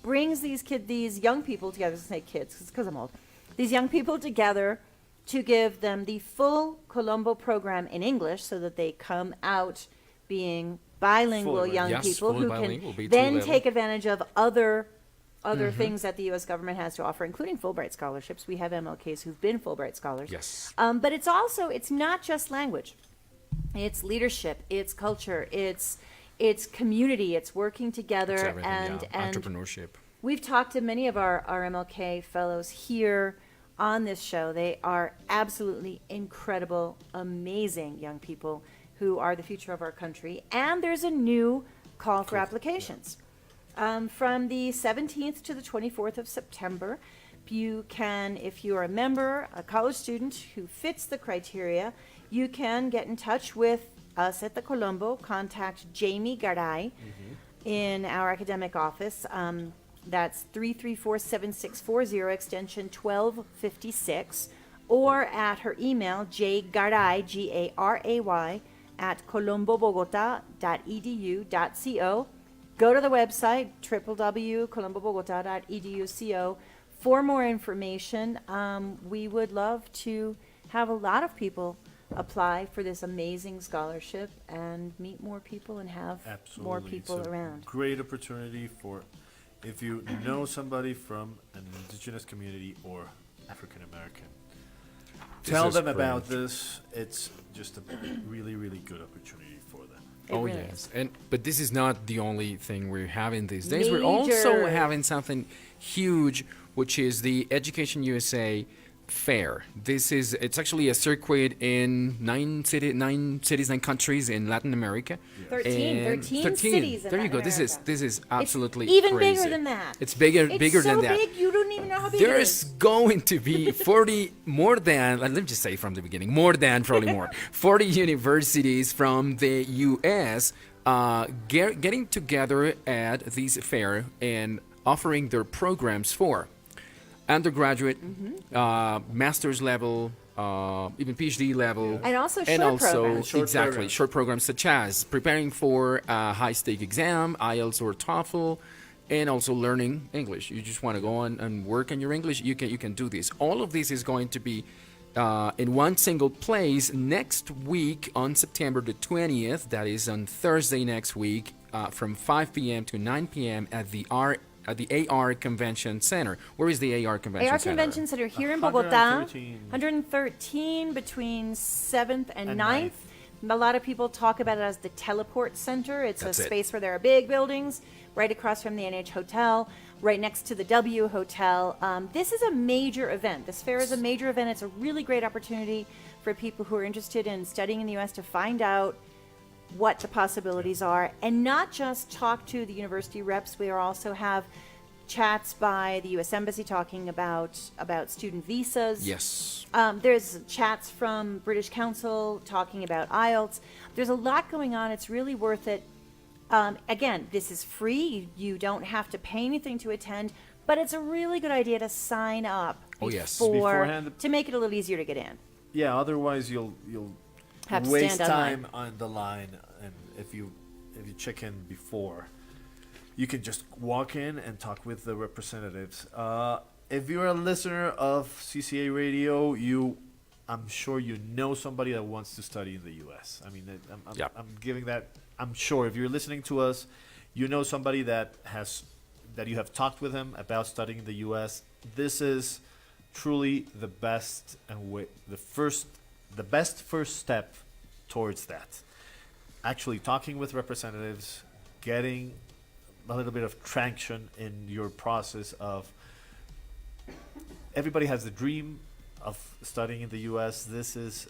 brings these young people together. I say kids because I'm old. These young people together to give them the full Colombo program in English so that they come out being bilingual Fully young Yes, people fully who bilingual, can B2 then level. take advantage of other things that the U.S. government has to offer, including Fulbright scholarships. We have MLKs who've been Fulbright scholars. Yes. But it's not just language. It's leadership, it's culture, it's community, it's working together, It's everything, and entrepreneurship. we've talked to many of our MLK fellows here on this show. They are absolutely incredible, amazing young people who are the future of our country. And there's a new call for applications. From the 17th to the 24th of September, you can, if you're a member, a college student who fits the criteria, you can get in touch with us at the Colombo. Contact Jamie Garay in our academic office. That's 334-7640, extension 1256, or at her email, jgaray, Garay, at colombobogota.edu.co. Go to the website, www.colombobogota.edu.co, for more information. We would love to have a lot of people apply for this amazing scholarship and meet more people and have more Absolutely. people It's a around. Great opportunity for if you know somebody from an indigenous community or African American. Tell is them about great. this. It's just a really, really good opportunity for them. It Oh really yes, but this is not the only thing we're having these days. We're also Major. having something huge, which is the Education USA Fair. It's actually a circuit in 9 cities, 9 countries in Latin America. 13 And cities in There you Latin go. This is America. absolutely It's even crazy. bigger than that. It's bigger It's bigger so than that. big, you don't even know how big There's it is. going to be 40 more than, let me just say from the beginning, more than probably more, 40 universities from the U.S. Getting together at this fair and offering their programs for undergraduate, master's level, even PhD level, And also short programs. Short programs such as preparing for a high-stake exam, IELTS or TOEFL, and also learning English. You just want to go on and work on your English, you can do this. All of this is going to be in one single place next week on September the 20th. That is on Thursday next week, from 5 p.m. to 9 p.m. at the AR Convention Center. Where is the AR Convention AR Center? Convention Center here in Bogota, 113. 113 between 7th and 9th. A lot of people talk about it as the teleport center. It's That's a it. space where there are big buildings right across from the NH Hotel, right next to the W Hotel. This is a major event. This fair is a major event. It's a really great opportunity for people who are interested in studying in the U.S. to find out what the possibilities are, and not just talk to the university reps. We also have chats by the U.S. Embassy talking about student visas. Yes. There's chats from British Council talking about IELTS. There's a lot going on. It's really worth it. Again, this is free. You don't have to pay anything to attend, but it's a really good idea to sign up Oh, yes. Beforehand. to make it a little easier to get in. Yeah, otherwise you'll Have to waste stand time online. on the line, and if you check in before, you can just walk in and talk with the representatives. If you're a listener of CCA Radio, I'm sure you know somebody that wants to study in the U.S. I mean, Yep. I'm giving that. I'm sure if you're listening to us, you know somebody that you have talked with him about studying in the U.S. This is truly the best and the best first step towards that. Actually talking with representatives, getting a little bit of traction in your process of, everybody has the dream of studying in the U.S. This is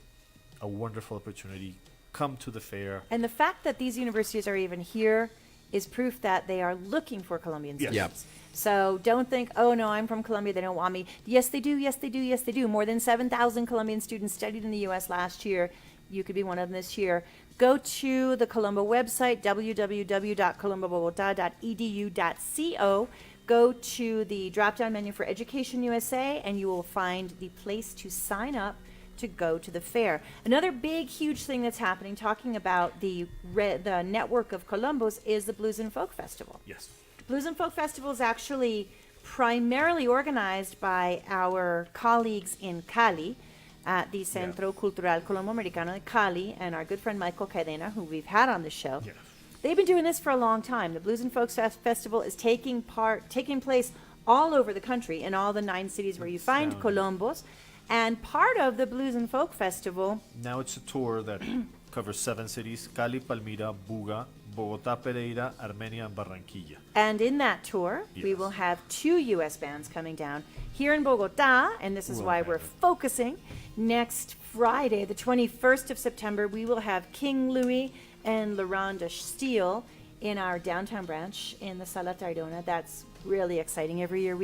a wonderful opportunity. Come to the fair. And the fact that these universities are even here is proof that they are looking for Colombian Yes. students. Yep. So don't think, oh no, I'm from Colombia, they don't want me. Yes, they do, yes, they do, yes, they do. More than 7,000 Colombian students studied in the U.S. last year. You could be one of them this year. Go to the Colombo website, www.colombobogota.edu.co. Go to the drop-down menu for Education USA, and you will find the place to sign up to go to the fair. Another big, huge thing that's happening, talking about the network of Colombos, is the Blues and Folk Festival. Yes. Blues and Folk Festival is actually primarily organized by our colleagues in Cali at the Centro Cultural Colombo Americano de Cali, and our good friend Michael Cadena, who we've had on the show. Yes. They've been doing this for a long time. The Blues and Folk Festival is taking place all over the country in all the 9 cities where you find Colombos. And part of the Blues and Folk Festival, Now it's a tour that covers 7 cities: Cali, Palmira, Buga, Bogota, Pereira, Armenia, and Barranquilla. and in that tour, we Yes. will have 2 U.S. bands coming down here in Bogota, and this is We'll why have we're it. focusing. Next Friday, the 21st of September, we will have King Louis and LaRonda Steele in our downtown branch in the Sala Tardona. That's really exciting. Every year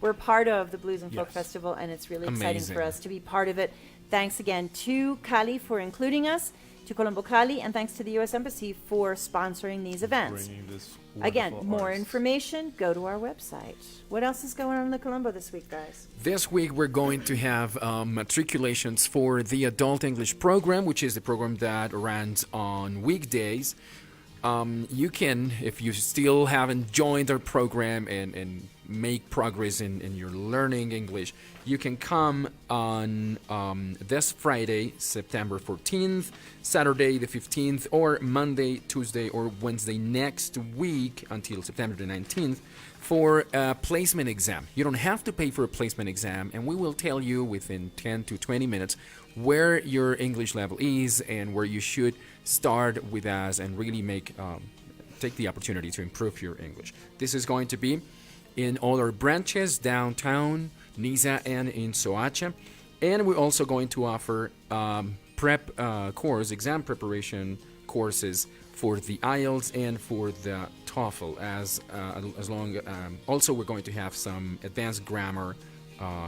we're part of the Blues and Folk Yes. Festival, and it's really exciting for Amazing. us to be part of it. Thanks again to Cali for including us. to Colombo Cali, and thanks to the U.S. Embassy for sponsoring these events. Bringing this Again, wonderful more artist. information, go to our website. What else is going on in the Colombo this week, guys? This week we're going to have matriculations for the Adult English program, which is the program that runs on weekdays. You can, if you still haven't joined our program and make progress in your learning English, you can come on this Friday, September 14th, Saturday the 15th, or Monday, Tuesday, or Wednesday next week until September the 19th for a placement exam. You don't have to pay for a placement exam, and we will tell you within 10 to 20 minutes where your English level is and where you should start with us and really take the opportunity to improve your English. This is going to be in all our branches, downtown, Niza, and in Soacha. And we're also going to offer exam preparation courses for the IELTS and for the TOEFL. Also, we're going to have some advanced grammar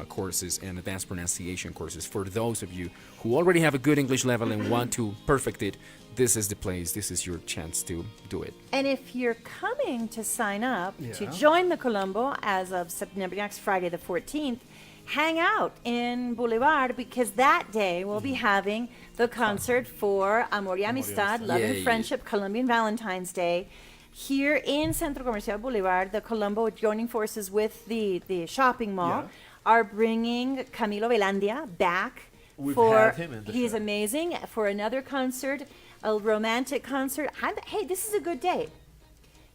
courses and advanced pronunciation courses for those of you who already have a good English level and want to perfect it. This is the place. This is your chance to do it. And if you're coming to sign up to join the Colombo as of September next Friday the 14th, hang out in Boulevard, because that day we'll be having the concert for Amor y Amistad, Love and Yay. Friendship, Colombian Valentine's Day. Here in Centro Comercial Boulevard, the Colombo, joining forces with the shopping mall, are bringing Camilo Velandia back. We've for had him in the he's show. amazing, for another concert, a romantic concert. Hey, this is a good day.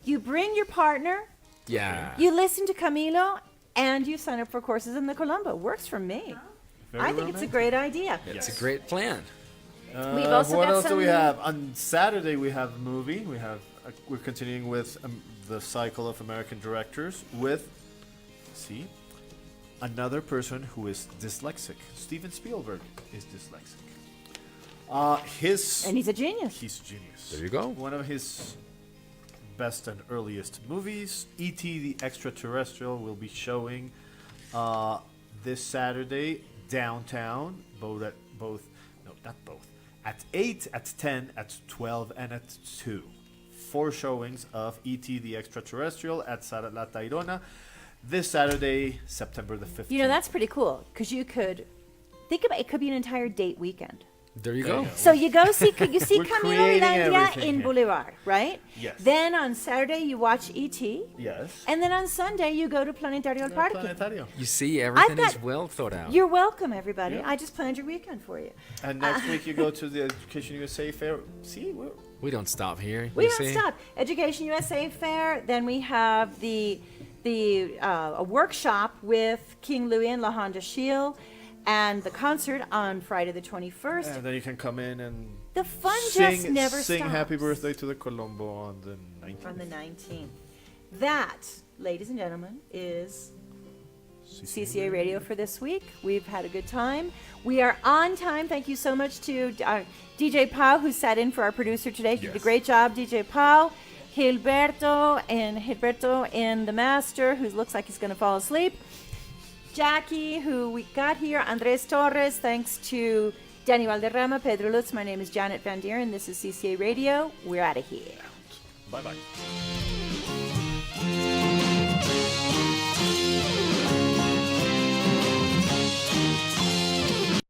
You bring your partner, Yeah. you listen to Camilo, and you sign up for courses in the Colombo. Works for me. Very I think it's a great idea. It's a great plan. We've also what got else do we some- have? On Saturday we have a movie. We're continuing with the cycle of American directors with another person who is dyslexic. Steven Spielberg is dyslexic. And he's a genius. He's a genius. There you go. One of his best and earliest movies, E.T. the Extraterrestrial, will be showing this Saturday downtown, at 8, at 10, at 12, and at 2. 4 showings of E.T. the Extraterrestrial at Sala La Tayrona this Saturday, September the 15th. You know, that's pretty cool, because you could think about it, could be an entire date weekend. There you go. So you go see Camilo We're creating Velandia everything in here. Boulevard, right? Yes. Then on Saturday you watch E.T. Yes. And then on Sunday you go to Planetario El Parque. Planetario. You see, everything got- is well thought out. You're welcome, everybody. Yeah. I just planned your weekend for you. And next week you go to the Education USA Fair. We don't stop here. We you don't see? stop. Education USA Fair. Then we have a workshop with King Louis and La Honda Shield, and the concert on Friday the 21st. And then you can come in and The fun sing, just never sing stops. Happy Birthday to the Colombo on the 19th. On the 19th. That, ladies and gentlemen, is CCA Radio for this week. We've had a good time. We are on time. Thank you so much to DJ Pau, who sat in for our producer today. He did a great job, DJ Pau. Gilberto in the master, who looks like he's going to fall asleep. Jackie, who we got here. Andres Torres. Thanks to Danny Valderrama, Pedro Lutz. My name is Janet Van Dieren. This is CCA Radio. We're out of here. Bye-bye.